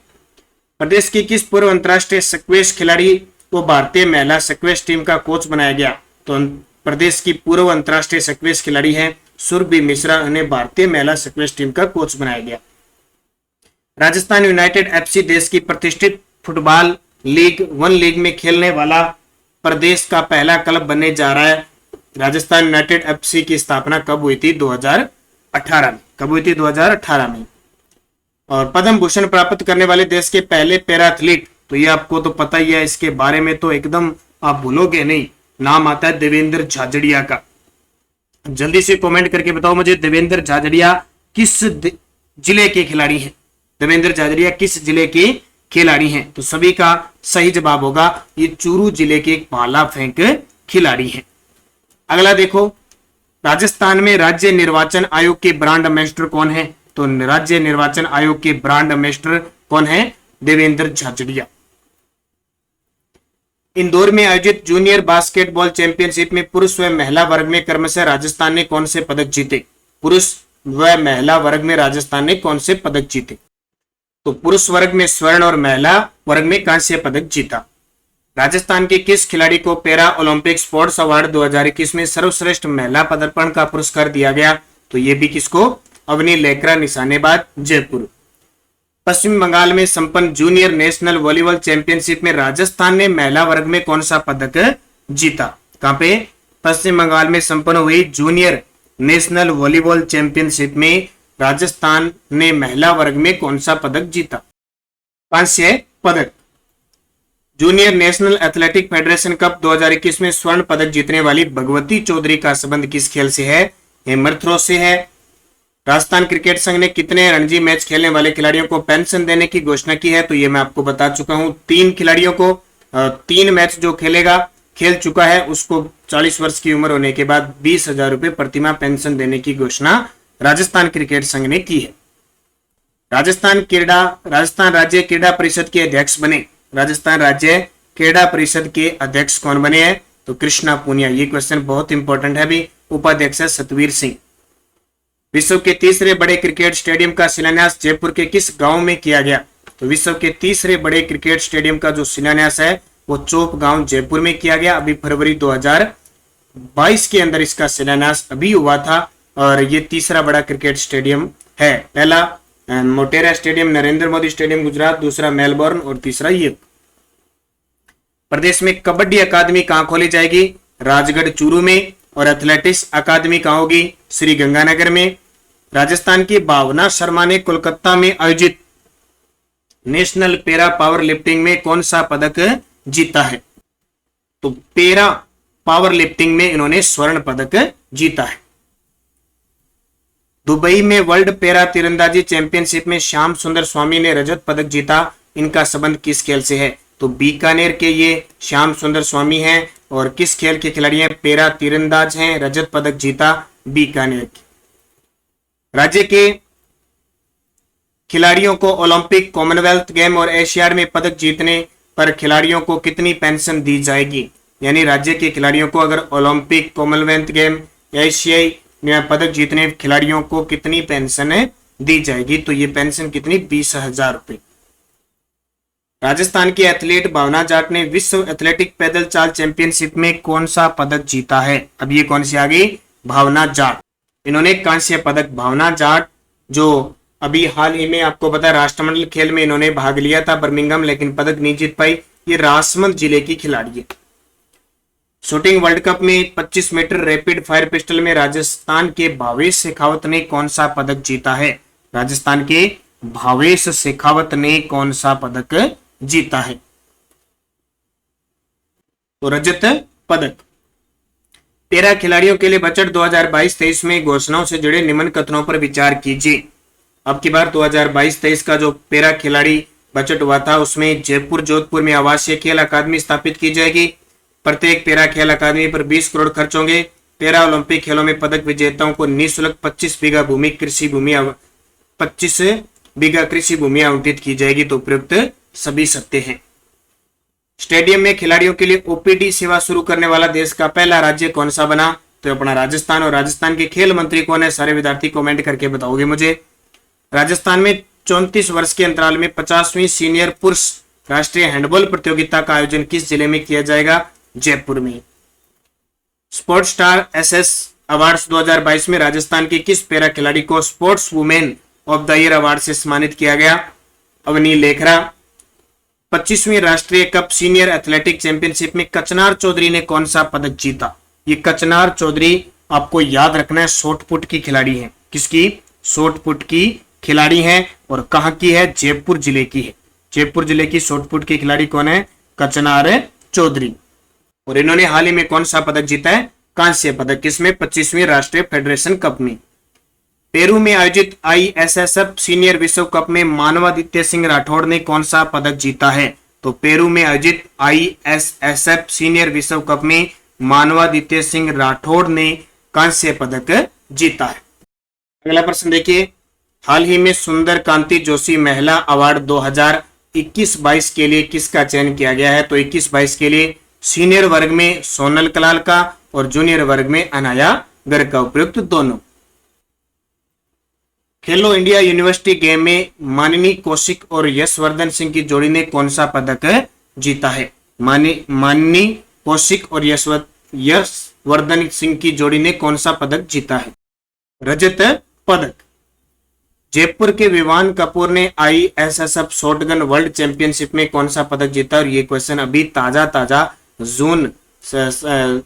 प्रदेश की किस पूर्व अंतरराष्ट्रीय स्क्वैश खिलाड़ी को भारतीय महिला स्क्वैश टीम का कोच बनाया गया? तो प्रदेश की पूर्व अंतरराष्ट्रीय स्क्वैश खिलाड़ी है सुरभि मिश्रा, उन्हें भारतीय महिला स्क्वैश टीम का कोच बनाया गया। राजस्थान यूनाइटेड एफसी देश की प्रतिष्ठित फुटबॉल लीग 1 लीग में खेलने वाला प्रदेश का पहला क्लब बनने जा रहा है। राजस्थान यूनाइटेड एफसी की स्थापना कब हुई थी? 2018 में। कब हुई थी? 2018 में। और पद्म भूषण प्राप्त करने वाले देश के पहले पैरा एथलीट, तो ये आपको तो पता ही है, इसके बारे में तो एकदम आप भूलोगे नहीं, नाम आता है देवेंद्र झाझड़िया का। जल्दी से कमेंट करके बताओ मुझे देवेंद्र झाझड़िया किस जिले के खिलाड़ी हैं? देवेंद्र झाझड़िया किस जिले के खिलाड़ी हैं? तो सभी का सही जवाब होगा ये चूरू जिले के एक भाला फेंक खिलाड़ी हैं। अगला देखो, राजस्थान में राज्य निर्वाचन आयोग के ब्रांड एम्बेसडर कौन है? तो राज्य निर्वाचन आयोग के ब्रांड एम्बेसडर कौन है? देवेंद्र झाझड़िया। इंदौर में आयोजित जूनियर बास्केटबॉल चैंपियनशिप में पुरुष व महिला वर्ग में क्रमशः राजस्थान ने कौन से पदक जीते? पुरुष व महिला वर्ग में राजस्थान ने कौन से पदक जीते? तो पुरुष वर्ग में स्वर्ण और महिला वर्ग में कांस्य पदक जीता। राजस्थान के किस खिलाड़ी को पैरा ओलंपिक स्पोर्ट्स अवार्ड 2021 में सर्वश्रेष्ठ महिला पदार्पण का पुरस्कार दिया गया? तो ये भी किसको? अवनी लेकरा, निशानेबाज, जयपुर। पश्चिम बंगाल में संपन्न जूनियर नेशनल वॉलीबॉल चैंपियनशिप में राजस्थान ने महिला वर्ग में कौन सा पदक जीता? कहां पे? पश्चिम बंगाल में संपन्न हुई जूनियर नेशनल वॉलीबॉल चैंपियनशिप में राजस्थान ने महिला वर्ग में कौन सा पदक जीता? कांस्य पदक। Junior national athletic federation cup 2021 में स्वर्ण पदक जीतने वाली भगवती चौधरी का संबंध किस खेल से है? हैमर थ्रो से है। राजस्थान क्रिकेट संघ ने कितने रणजी मैच खेलने वाले खिलाड़ियों को पेंशन देने की घोषणा की है? तो ये मैं आपको बता चुका हूं। 3 खिलाड़ियों को 3 मैच जो खेल चुका है उसको 40 वर्ष की उम्र होने के बाद 20,000 रुपए प्रतिमाह पेंशन देने की घोषणा राजस्थान क्रिकेट संघ ने की है। राजस्थान राज्य क्रीड़ा परिषद के अध्यक्ष बने। राजस्थान राज्य क्रीड़ा परिषद के अध्यक्ष कौन बने हैं? तो कृष्णा पूनिया। ये क्वेश्चन बहुत इंपॉर्टेंट है भी। उपाध्यक्ष है सतवीर सिंह। विश्व के तीसरे बड़े क्रिकेट स्टेडियम का शिलान्यास जयपुर के किस गांव में किया गया? तो विश्व के तीसरे बड़े क्रिकेट स्टेडियम का जो शिलान्यास है वो चोप गांव जयपुर में किया गया। अभी फरवरी 2022 के अंदर इसका शिलान्यास अभी हुआ था और ये तीसरा बड़ा क्रिकेट स्टेडियम है। पहला मोटेरा स्टेडियम नरेंद्र मोदी स्टेडियम गुजरात, दूसरा मेलबोर्न और तीसरा ये। प्रदेश में कबड्डी अकादमी कहां खोली जाएगी? राजगढ़ चूरू में। और एथलेटिक्स अकादमी कहां होगी? श्री गंगानगर में। राजस्थान की भावना शर्मा ने कोलकाता में आयोजित नेशनल पैरा पावर लिफ्टिंग में कौन सा पदक जीता है? तो पैरा पावर लिफ्टिंग में इन्होंने स्वर्ण पदक जीता है। दुबई में वर्ल्ड पैरा तीरंदाजी चैंपियनशिप में श्याम सुंदर स्वामी ने रजत पदक जीता। इनका संबंध किस खेल से है? तो बीकानेर के ये श्याम सुंदर स्वामी हैं और किस खेल के खिलाड़ी हैं? पैरा तीरंदाज हैं। रजत पदक जीता बीकानेर के। राज्य के खिलाड़ियों को ओलंपिक, कॉमनवेल्थ गेम और एशियाड में पदक जीतने पर खिलाड़ियों को कितनी पेंशन दी जाएगी? यानी राज्य के खिलाड़ियों को अगर ओलंपिक, कॉमनवेल्थ गेम, एशियाई में पदक जीतने खिलाड़ियों को कितनी पेंशन दी जाएगी? तो ये पेंशन कितनी? 20,000 रुपए। राजस्थान की एथलीट भावना जाट ने विश्व एथलेटिक पैदल चाल चैंपियनशिप में कौन सा पदक जीता है? अब ये कौन सी आ गई? भावना जाट। इन्होंने कांस्य पदक। भावना जाट जो अभी हाल ही में आपको पता है राष्ट्रमंडल खेल में इन्होंने भाग लिया था बर्मिंघम, लेकिन पदक नहीं जीत पाई। ये राजसमंद जिले की खिलाड़ी है। शूटिंग वर्ल्ड कप में 25 मीटर रैपिड फायर पिस्टल में राजस्थान के भावेश शेखावत ने कौन सा पदक जीता है? राजस्थान के भावेश शेखावत ने कौन सा पदक जीता है? तो रजत पदक। पैरा खिलाड़ियों के लिए बजट 2022-23 में घोषणाओं से जुड़े निम्न कथनों पर विचार कीजिए। अब की बार 2022-23 का जो पैरा खिलाड़ी बजट हुआ था उसमें जयपुर, जोधपुर में आवासीय खेल अकादमी स्थापित की जाएगी। प्रत्येक पैरा खेल अकादमी पर 20 करोड़ खर्च होंगे। पैरा ओलंपिक खेलों में पदक विजेताओं को निःशुल्क 25 बीघा कृषि भूमि आवंटित की जाएगी। तो उपयुक्त सभी सत्य हैं। स्टेडियम में खिलाड़ियों के लिए ओपीडी सेवा शुरू करने वाला देश का पहला राज्य कौन सा बना? तो अपना राजस्थान। और राजस्थान के खेल मंत्री कौन है? सारे विद्यार्थी कमेंट करके बताओगे मुझे। राजस्थान में 34 वर्ष के अंतराल में 50वीं सीनियर पुरुष राष्ट्रीय हैंडबॉल प्रतियोगिता का आयोजन किस जिले में किया जाएगा? जयपुर में। स्पोर्ट्स स्टार एसएस अवार्ड्स 2022 में राजस्थान की किस पैरा खिलाड़ी को sports women of the year award से सम्मानित किया गया? अवनी लेखरा। 25वीं राष्ट्रीय कप सीनियर एथलेटिक चैंपियनशिप में कचनार चौधरी ने कौन सा पदक जीता? ये कचनार चौधरी आपको याद रखना है शॉर्टपुट की खिलाड़ी है। किसकी? शॉर्टपुट की खिलाड़ी है। और कहां की है? जयपुर जिले की है। जयपुर जिले की शॉर्टपुट की खिलाड़ी कौन है? कचनार चौधरी। और इन्होंने हाल ही में कौन सा पदक जीता है? कांस्य पदक। किसमें? 25वीं राष्ट्रीय फेडरेशन कप में। पेरू में आयोजित आईएसएसएफ सीनियर विश्व कप में मानवादित्य सिंह राठौड़ ने कौन सा पदक जीता है? तो पेरू में आयोजित आईएसएसएफ सीनियर विश्व कप में मानवादित्य सिंह राठौड़ ने कांस्य पदक जीता है। अगला प्रश्न देखिए। हाल ही में सुंदर कांति जोशी महिला अवार्ड 2021-22 के लिए किसका चयन किया गया है? तो 21-22 के लिए सीनियर वर्ग में सोनल कलाल का और जूनियर वर्ग में अनाया गर्ग का। उपयुक्त दोनों। खेलो इंडिया यूनिवर्सिटी गेम में माननी कौशिक और यशवर्धन सिंह की जोड़ी ने कौन सा पदक जीता है? माननी कौशिक और यशवर्धन सिंह की जोड़ी ने कौन सा पदक जीता है? रजत पदक। जयपुर के विवान कपूर ने ISSF शॉटगन वर्ल्ड चैंपियनशिप में कौन सा पदक जीता? और ये क्वेश्चन अभी ताजा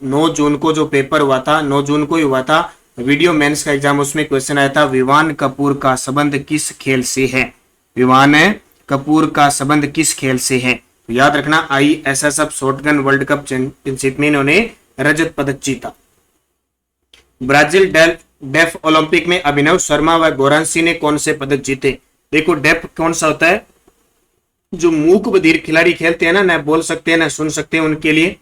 9 जून को जो पेपर हुआ था, 9 जून को ही हुआ था वीडियो मेंस का एग्जाम, उसमें क्वेश्चन आया था विवान कपूर का संबंध किस खेल से है? विवान कपूर का संबंध किस खेल से है? तो याद रखना ISSF shotgun world cup championship में इन्होंने रजत पदक जीता। ब्राजील डेफ ओलंपिक में अभिनव शर्मा व गोरांसी ने कौन से पदक जीते? देखो डेफ कौन सा होता है? जो मूक बधिर खिलाड़ी खेलते हैं ना, न बोल सकते हैं न सुन सकते हैं, उनके लिए।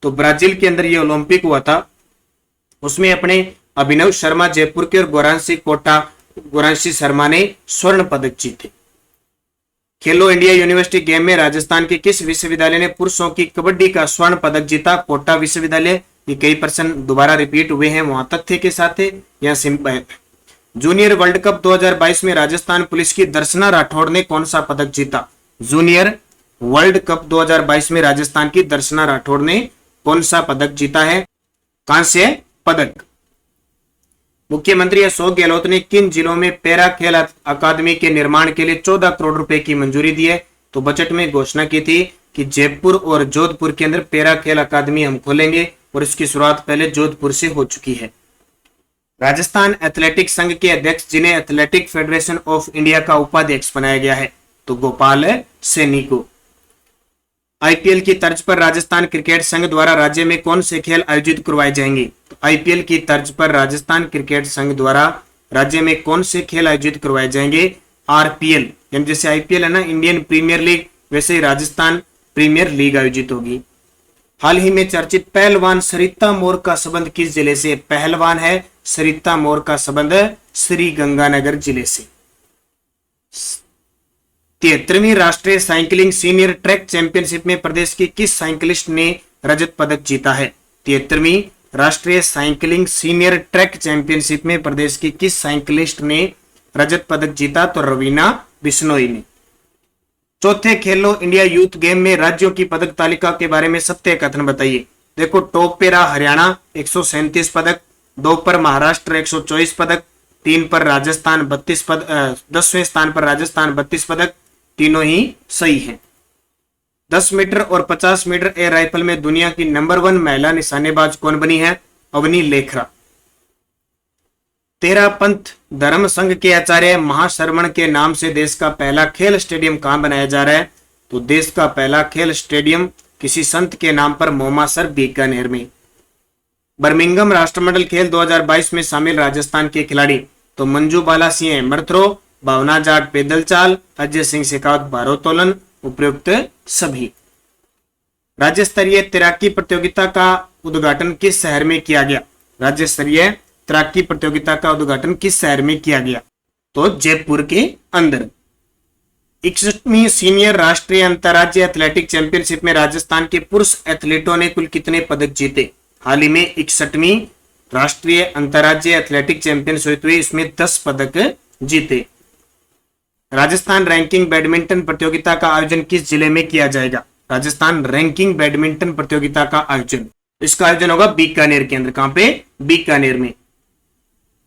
तो ब्राजील के अंदर ये ओलंपिक हुआ था, उसमें अपने अभिनव शर्मा जयपुर के और गोरांसी शर्मा ने स्वर्ण पदक जीते। खेलो इंडिया यूनिवर्सिटी गेम में राजस्थान के किस विश्वविद्यालय ने पुरुषों की कबड्डी का स्वर्ण पदक जीता? कोटा विश्वविद्यालय। ये कई प्रश्न दोबारा रिपीट हुए हैं, वहां तथ्य के साथ है या सिंपल। जूनियर वर्ल्ड कप 2022 में राजस्थान पुलिस की दर्शना राठौड़ ने कौन सा पदक जीता? जूनियर वर्ल्ड कप 2022 में राजस्थान की दर्शना राठौड़ ने कौन सा पदक जीता है? कांस्य पदक। मुख्यमंत्री अशोक गहलोत ने किन जिलों में पैरा खेल अकादमी के निर्माण के लिए 14 करोड़ रुपए की मंजूरी दी है? तो बजट में घोषणा की थी कि जयपुर और जोधपुर के अंदर पैरा खेल अकादमी हम खोलेंगे, और इसकी शुरुआत पहले जोधपुर से हो चुकी है। राजस्थान एथलेटिक संघ के अध्यक्ष जिन्हें एथलेटिक फेडरेशन ऑफ इंडिया का उपाध्यक्ष बनाया गया है, तो गोपाल सैनी को। IPL की तर्ज पर राजस्थान क्रिकेट संघ द्वारा राज्य में कौन से खेल आयोजित करवाए जाएंगे? तो IPL की तर्ज पर राजस्थान क्रिकेट संघ द्वारा राज्य में कौन से खेल आयोजित करवाए जाएंगे? RPL, यानी जैसे IPL है ना, इंडियन प्रीमियर लीग, वैसे ही राजस्थान प्रीमियर लीग आयोजित होगी। हाल ही में चर्चित पहलवान सरिता मोर का संबंध किस जिले से? पहलवान है सरिता मोर का संबंध श्री गंगानगर जिले से। 73वीं राष्ट्रीय साइकिलिंग सीनियर ट्रैक चैंपियनशिप में प्रदेश की किस साइकिलिस्ट ने रजत पदक जीता है? 73वीं राष्ट्रीय साइकिलिंग सीनियर ट्रैक चैंपियनशिप में प्रदेश की किस साइकिलिस्ट ने रजत पदक जीता? तो रवीना बिश्नोई ने। चौथे खेलो इंडिया यूथ गेम में राज्यों की पदक तालिका के बारे में सत्य कथन बताइए। देखो, टॉप पे रहा हरियाणा 137 पदक, 2 पर महाराष्ट्र 124 पदक, 3 पर राजस्थान 32 पदक, 10वें स्थान पर राजस्थान 32 पदक, तीनों ही सही हैं। 10 मीटर और 50 मीटर एयर राइफल में दुनिया की नंबर 1 महिला निशानेबाज कौन बनी है? अवनी लेखरा। तेरा पंथ धर्म संघ के आचार्य महाशरवण के नाम से देश का पहला खेल स्टेडियम कहां बनाया जा रहा है? तो देश का पहला खेल स्टेडियम किसी संत के नाम पर मोमासर बीकानेर में। बर्मिंघम राष्ट्रमंडल खेल 2022 में शामिल राजस्थान के खिलाड़ी, तो मंजू बाला सिंह मरथ्रो, भावना जाट पैदल चाल, अजय सिंह शेखावत भारोत्तोलन, उपयुक्त सभी। राज्य स्तरीय तैराकी प्रतियोगिता का उद्घाटन किस शहर में किया गया? राज्य स्तरीय तैराकी प्रतियोगिता का उद्घाटन किस शहर में किया गया? तो जयपुर के अंदर। 61वीं सीनियर राष्ट्रीय अंतर्राज्यीय एथलेटिक चैंपियनशिप में राजस्थान के पुरुष एथलीटों ने कुल कितने पदक जीते? हाल ही में 61वीं राष्ट्रीय अंतर्राज्यीय एथलेटिक चैंपियनशिप हुई, इसमें 10 पदक जीते। राजस्थान रैंकिंग बैडमिंटन प्रतियोगिता का आयोजन किस जिले में किया जाएगा? राजस्थान रैंकिंग बैडमिंटन प्रतियोगिता का आयोजन, इसका आयोजन होगा बीकानेर के अंदर। कहां पे? बीकानेर में।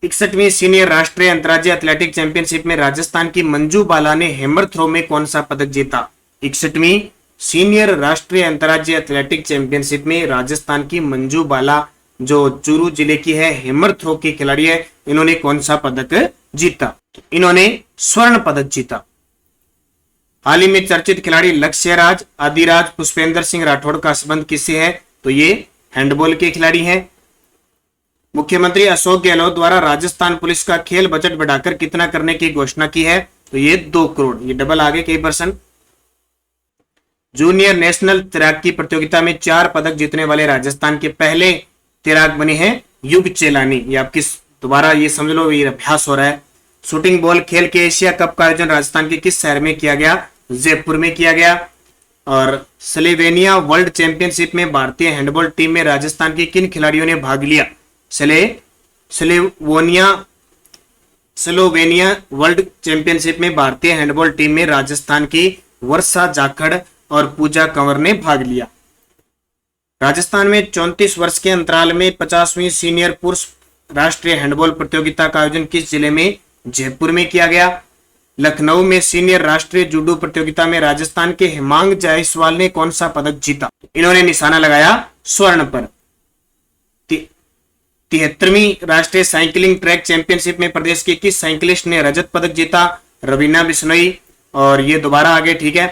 61वीं सीनियर राष्ट्रीय अंतर्राज्यीय एथलेटिक चैंपियनशिप में राजस्थान की मंजू बाला ने हैमर थ्रो में कौन सा पदक जीता? 61वीं सीनियर राष्ट्रीय अंतर्राज्यीय एथलेटिक चैंपियनशिप में राजस्थान की मंजू बाला, जो चूरू जिले की है, हैमर थ्रो की खिलाड़ी है, इन्होंने कौन सा पदक जीता? इन्होंने स्वर्ण पदक जीता। हाल ही में चर्चित खिलाड़ी लक्ष्यराज, आदिराज, पुष्पेंद्र सिंह राठौड़ का संबंध किससे है? तो ये हैंडबॉल के खिलाड़ी हैं। मुख्यमंत्री अशोक गहलोत द्वारा राजस्थान पुलिस का खेल बजट बढ़ाकर कितना करने की घोषणा की है? तो ये 2 करोड़, ये डबल आगे कई %। जूनियर नेशनल तैराकी प्रतियोगिता में 4 पदक जीतने वाले राजस्थान के पहले तैराक बने हैं युग चेलानी। ये आपकी दोबारा ये समझ लो, ये अभ्यास हो रहा है। शूटिंग बॉल खेल के एशिया कप का आयोजन राजस्थान के किस शहर में किया गया? जयपुर में किया गया। और स्लोवेनिया वर्ल्ड चैंपियनशिप में भारतीय हैंडबॉल टीम में राजस्थान के किन खिलाड़ियों ने भाग लिया? स्लोवेनिया वर्ल्ड चैंपियनशिप में भारतीय हैंडबॉल टीम में राजस्थान की वर्षा जाखड़ और पूजा कंवर ने भाग लिया। राजस्थान में 34 वर्ष के अंतराल में 50वीं सीनियर पुरुष राष्ट्रीय हैंडबॉल प्रतियोगिता का आयोजन किस जिले में? जयपुर में किया गया। लखनऊ में सीनियर राष्ट्रीय जूडो प्रतियोगिता में राजस्थान के हेमांग जायसवाल ने कौन सा पदक जीता? इन्होंने निशाना लगाया स्वर्ण पर। 73वीं राष्ट्रीय साइकिलिंग ट्रैक चैंपियनशिप में प्रदेश के किस साइकिलिस्ट ने रजत पदक जीता? रवीना बिश्नोई। और ये दोबारा आगे, ठीक है।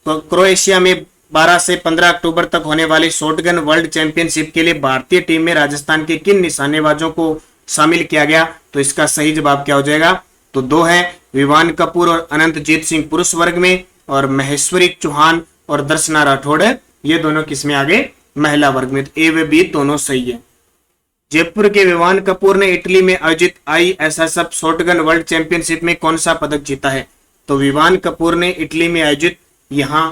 तो क्रोएशिया में 12 से 15 अक्टूबर तक होने वाली शॉटगन वर्ल्ड चैंपियनशिप के लिए भारतीय टीम में राजस्थान के किन निशानेबाजों को शामिल किया गया? तो इसका सही जवाब क्या हो जाएगा? तो दो है, विवान कपूर और अनंतजीत सिंह पुरुष वर्ग में, और महेश्वरी चौहान और दर्शना राठौड़ है, ये दोनों किस में आगे? महिला वर्ग में। तो ए व बी दोनों सही है। जयपुर के विवान कपूर ने इटली में आयोजित ISSF शॉटगन वर्ल्ड चैंपियनशिप में कौन सा पदक जीता है? तो विवान कपूर ने इटली में आयोजित यहां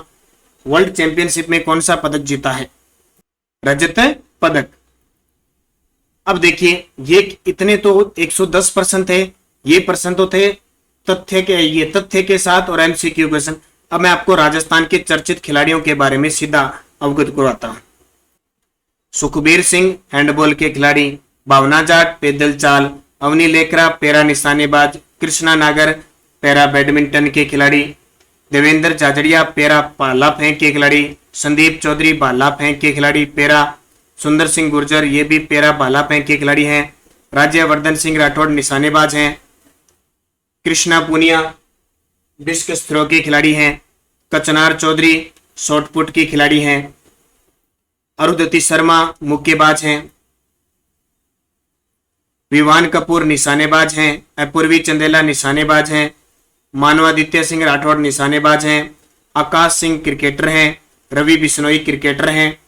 वर्ल्ड चैंपियनशिप में कौन सा पदक जीता है? रजत पदक। अब देखिए, ये इतने तो 110% थे, ये प्रश्न तो थे तथ्य के साथ और MCQ क्वेश्चन। अब मैं आपको राजस्थान के चर्चित खिलाड़ियों के बारे में सीधा अवगत करवाता हूं। सुखबीर सिंह हैंडबॉल के खिलाड़ी, भावना जाट पैदल चाल, अवनी लेकरा पैरा निशानेबाज, कृष्णा नागर पैरा बैडमिंटन के खिलाड़ी, देवेंद्र जाजड़िया पैरा भाला फेंक के खिलाड़ी, संदीप चौधरी भाला फेंक के खिलाड़ी पैरा, सुंदर सिंह गुर्जर ये भी पैरा भाला फेंक के खिलाड़ी हैं, राज्यवर्धन सिंह राठौड़ निशानेबाज हैं, कृष्णा पुनिया डिस्कस थ्रो के खिलाड़ी हैं, कचनार चौधरी शॉटपुट की खिलाड़ी हैं, अरुंधति शर्मा मुक्केबाज हैं, विवान कपूर निशानेबाज हैं, अपूर्वी चंदेला निशानेबाज हैं, मानवादित्य सिंह राठौड़ निशानेबाज हैं, आकाश सिंह क्रिकेटर हैं, रवि बिश्नोई क्रिकेटर हैं,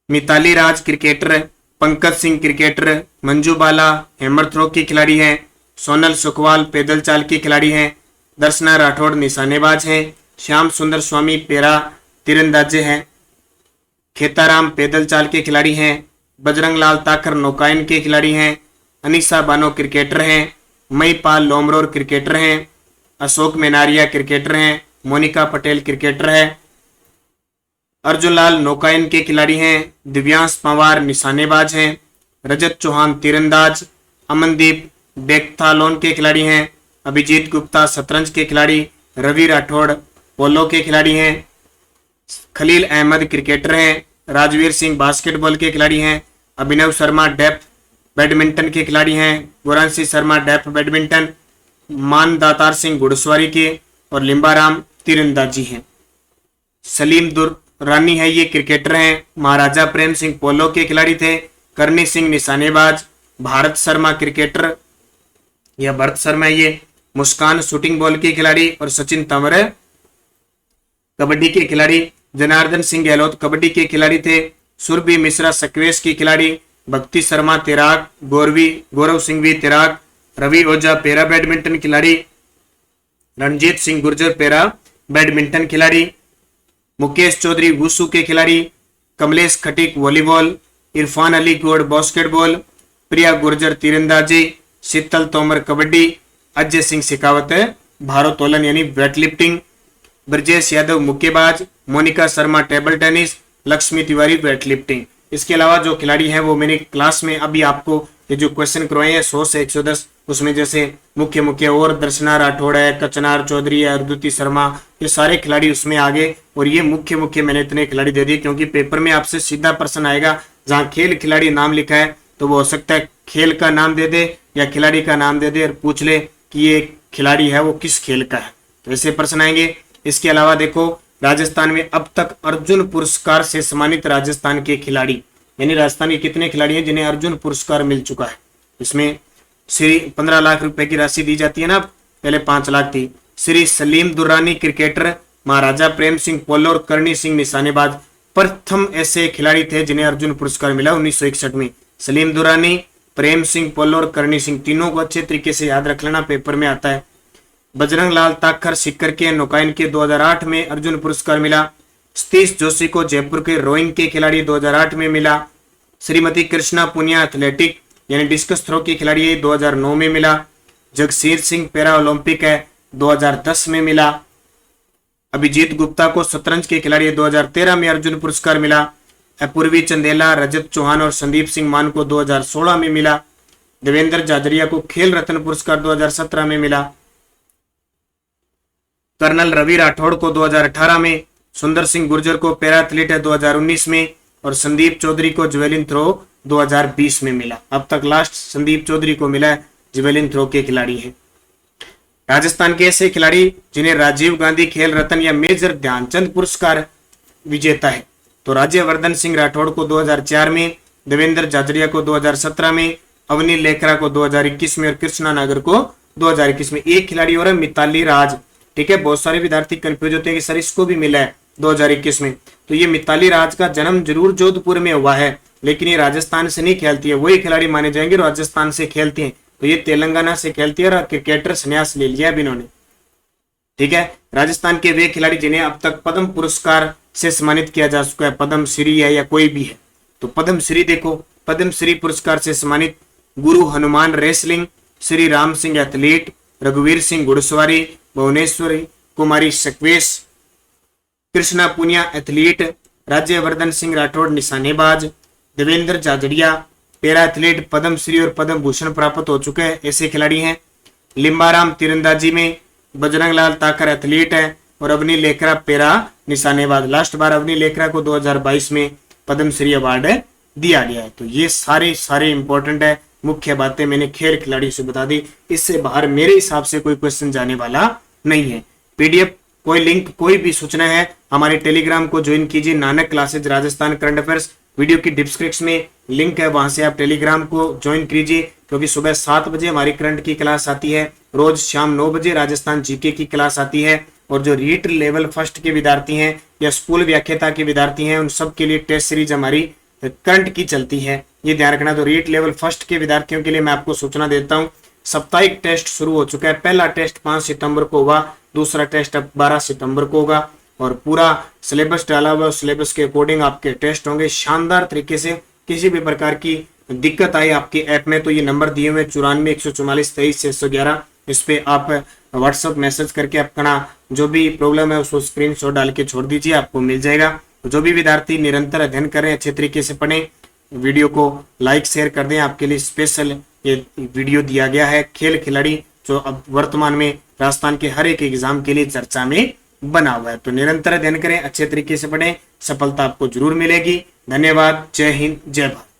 मिताली राज क्रिकेटर, पंकज सिंह क्रिकेटर, मंजू बाला हैमर थ्रो की खिलाड़ी हैं, सोनल सुखवाल पैदल चाल की खिलाड़ी हैं, दर्शना राठौड़ निशानेबाज हैं, श्याम सुंदर स्वामी पैरा तीरंदाजे हैं, खेताराम पैदल चाल के खिलाड़ी हैं, बजरंग लाल ताकर नौकायन के खिलाड़ी हैं, अनीसा बानो क्रिकेटर हैं, मईपाल लोमरोर क्रिकेटर हैं, अशोक मेनारिया क्रिकेटर हैं, मोनिका पटेल क्रिकेटर है, अर्जुन लाल नौकायन के खिलाड़ी हैं, दिव्यांश पवार निशानेबाज हैं, रजत चौहान तीरंदाज, अमनदीप डेक्थालोन के खिलाड़ी हैं, अभिजीत गुप्ता शतरंज के खिलाड़ी, रवि राठौड़ पोलो के खिलाड़ी हैं, खलील अहमद क्रिकेटर हैं, राजवीर सिंह बास्केटबॉल के खिलाड़ी हैं, अभिनव शर्मा डेप्थ बैडमिंटन के खिलाड़ी हैं, गुरांशी शर्मा डेप्थ बैडमिंटन, मान दातार सिंह घुड़सवारी के, और लिम्बाराम तीरंदाजी हैं, सलीम दुर्रानी है ये क्रिकेटर हैं, महाराजा प्रेम सिंह पोलो के खिलाड़ी थे, करनी सिंह निशानेबाज, भारत शर्मा क्रिकेटर या भरत शर्मा ये मुस्कान शूटिंग बॉल के खिलाड़ी, और सचिन तंवर कबड्डी के खिलाड़ी, जनार्दन सिंह गहलोत कबड्डी के खिलाड़ी थे, सुरभि मिश्रा सक्वेश की खिलाड़ी, भक्ति शर्मा तैराक, गौरव सिंह भी तैराक, रवि ओझा पैरा बैडमिंटन खिलाड़ी, रणजीत सिंह गुर्जर पैरा बैडमिंटन खिलाड़ी, मुकेश चौधरी वुसू के खिलाड़ी, कमलेश खटीक वॉलीबॉल, इरफान अली गौड़ बास्केटबॉल, प्रिया गुर्जर तीरंदाजी, शीतल तोमर कबड्डी, अजय सिंह शेखावत भारोत्तोलन यानी वेटलिफ्टिंग, ब्रजेश यादव मुक्केबाज, Monika Sharma table tennis, Laxmi Tiwari weightlifting. इसके अलावा जो खिलाड़ी हैं वो मैंने क्लास में अभी आपको ये जो क्वेश्चन करवाए हैं 100 से 110, उसमें जैसे मुख्य और दर्शना राठौड़ है, कचनार चौधरी है, अरुंधति शर्मा, ये सारे खिलाड़ी उसमें आगे। और ये मुख्य मैंने इतने खिलाड़ी दे दिए क्योंकि पेपर में आपसे सीधा प्रश्न आएगा जहाँ खेल खिलाड़ी नाम लिखा है तो वो हो सकता है खेल का नाम दे दे या खिलाड़ी का नाम दे दे और पूछ ले कि ये खिलाड़ी है वो किस खेल का है, तो ऐसे प्रश्न आएंगे। इसके अलावा देखो राजस्थान में अब तक अर्जुन पुरस्कार से सम्मानित राजस्थान के खिलाड़ी, यानी राजस्थान के कितने खिलाड़ी हैं जिन्हें अर्जुन पुरस्कार मिल चुका है। इसमें श्री 15 लाख रुपए की राशि दी जाती है ना, पहले 5 लाख थी। श्री सलीम दुर्रानी क्रिकेटर, महाराजा प्रेम सिंह पोलो और करणी सिंह निशानेबाज प्रथम ऐसे खिलाड़ी थे जिन्हें अर्जुन पुरस्कार मिला 1961 में। सलीम दुर्रानी, प्रेम सिंह पोलो और करणी सिंह, तीनों को अच्छे तरीके से याद रख लेना, पेपर में आता है। बजरंग लाल ताखर सिक्कर के नौकायन के 2008 में अर्जुन पुरस्कार मिला। सतीश जोशी को जयपुर के रोइंग के खिलाड़ी 2008 में मिला। श्रीमती कृष्णा पुनिया एथलेटिक यानी डिस्कस थ्रो की खिलाड़ी 2009 में मिला। जगसीर सिंह पैरा ओलंपिक है 2010 में मिला। अभिजीत गुप्ता को शतरंज के खिलाड़ी 2013 में अर्जुन पुरस्कार मिला। अपूर्वी चंदेला, रजत चौहान और संदीप सिंह मान को 2016 में मिला। देवेंद्र झाझड़िया को खेल रत्न पुरस्कार 2017 में मिला। कर्नल रवि राठौड़ को 2018 में, सुंदर सिंह गुर्जर को पैरा एथलीट है 2019 में और संदीप चौधरी को जेवेलिन थ्रो 2020 में मिला। अब तक लास्ट संदीप चौधरी को मिला है, जेवेलिन थ्रो के खिलाड़ी हैं। राजस्थान के ऐसे खिलाड़ी जिन्हें राजीव गांधी खेल रत्न या मेजर ध्यानचंद पुरस्कार विजेता है तो राज्यवर्धन सिंह राठौड़ को 2004 में, देवेंद्र झाझड़िया को 2017 में, अवनी लेखरा को 2021 में और कृष्णा नागर को 2021 में। एक खिलाड़ी और है मिताली राज, ठीक है। बहुत सारे विद्यार्थी कंफ्यूज होते हैं कि सर इसको भी मिला है 2021 में, तो ये मिताली राज का जन्म जरूर जोधपुर में हुआ है लेकिन ये राजस्थान से नहीं खेलती है। वही खिलाड़ी माने जाएंगे राजस्थान से खेलती हैं, तो ये तेलंगाना से खेलती है और क्रिकेटर संन्यास ले लिया अब इन्होंने, ठीक है। राजस्थान के वे खिलाड़ी जिन्हें अब तक पद्म पुरस्कार से सम्मानित किया जा चुका है, पद्म श्री है या कोई भी है, तो पद्म श्री देखो, पद्म श्री पुरस्कार से सम्मानित गुरु हनुमान रेसलिंग, श्री राम सिंह एथलीट, रघुवीर सिंह घुड़सवारी, भुवनेश्वरी कुमारी सकवेश, कृष्णा पुनिया एथलीट, राज्यवर्धन सिंह राठौड़ निशानेबाज, देवेंद्र झाझड़िया पैरा एथलीट, पद्म श्री और पद्म भूषण प्राप्त हो चुके हैं, ऐसे खिलाड़ी हैं। लिम्बाराम तीरंदाजी में, बजरंग लाल ताकर एथलीट है और अवनी लेखरा पैरा निशानेबाज। लास्ट बार अवनी लेखरा को 2022 में पद्म श्री अवार्ड दिया गया है। तो ये सारे इंपॉर्टेंट है, मुख्य बातें मैंने खेल खिलाड़ी से बता दी। इससे बाहर मेरे हिसाब से कोई क्वेश्चन जाने वाला नहीं है। पीडीएफ कोई लिंक कोई भी सूचना है हमारे टेलीग्राम को ज्वाइन कीजिए, Nanak classes Rajasthan current affairs, video की डिस्क्रिप्शन में लिंक है, वहां से आप टेलीग्राम को ज्वाइन कीजिए क्योंकि सुबह 7 बजे हमारी करंट की क्लास आती है, रोज शाम 9 बजे राजस्थान जीके की क्लास आती है और जो रीट लेवल फर्स्ट के विद्यार्थी हैं या स्कूल व्याख्याता के विद्यार्थी हैं उन सब के लिए टेस्ट सीरीज हमारी करंट की चलती है, ये ध्यान रखना। तो रीट लेवल फर्स्ट के विद्यार्थियों के लिए मैं आपको सूचना देता हूँ, साप्ताहिक टेस्ट शुरू हो चुका है। पहला टेस्ट 5 सितंबर को होगा, दूसरा टेस्ट अब 12 सितंबर को होगा और पूरा सिलेबस डाला हुआ, सिलेबस के अकॉर्डिंग आपके टेस्ट होंगे शानदार तरीके से। किसी भी प्रकार की दिक्कत आई आपके ऐप में तो ये नंबर दिए हुए 94-144-23-611, इस पे आप व्हाट्सएप मैसेज करके अपना जो भी प्रॉब्लम है उसको स्क्रीनशॉट डाल के छोड़ दीजिए, आपको मिल जाएगा। जो भी विद्यार्थी निरंतर अध्ययन करें, अच्छे तरीके से पढ़ें, वीडियो को लाइक शेयर कर दें। आपके लिए स्पेशल ये वीडियो दिया गया है खेल खिलाड़ी जो अब वर्तमान में राजस्थान के हर एक एग्जाम के लिए चर्चा में बना हुआ है। तो निरंतर अध्ययन करें, अच्छे तरीके से पढ़ें, सफलता आपको जरूर मिलेगी। धन्यवाद। जय हिंद, जय भारत।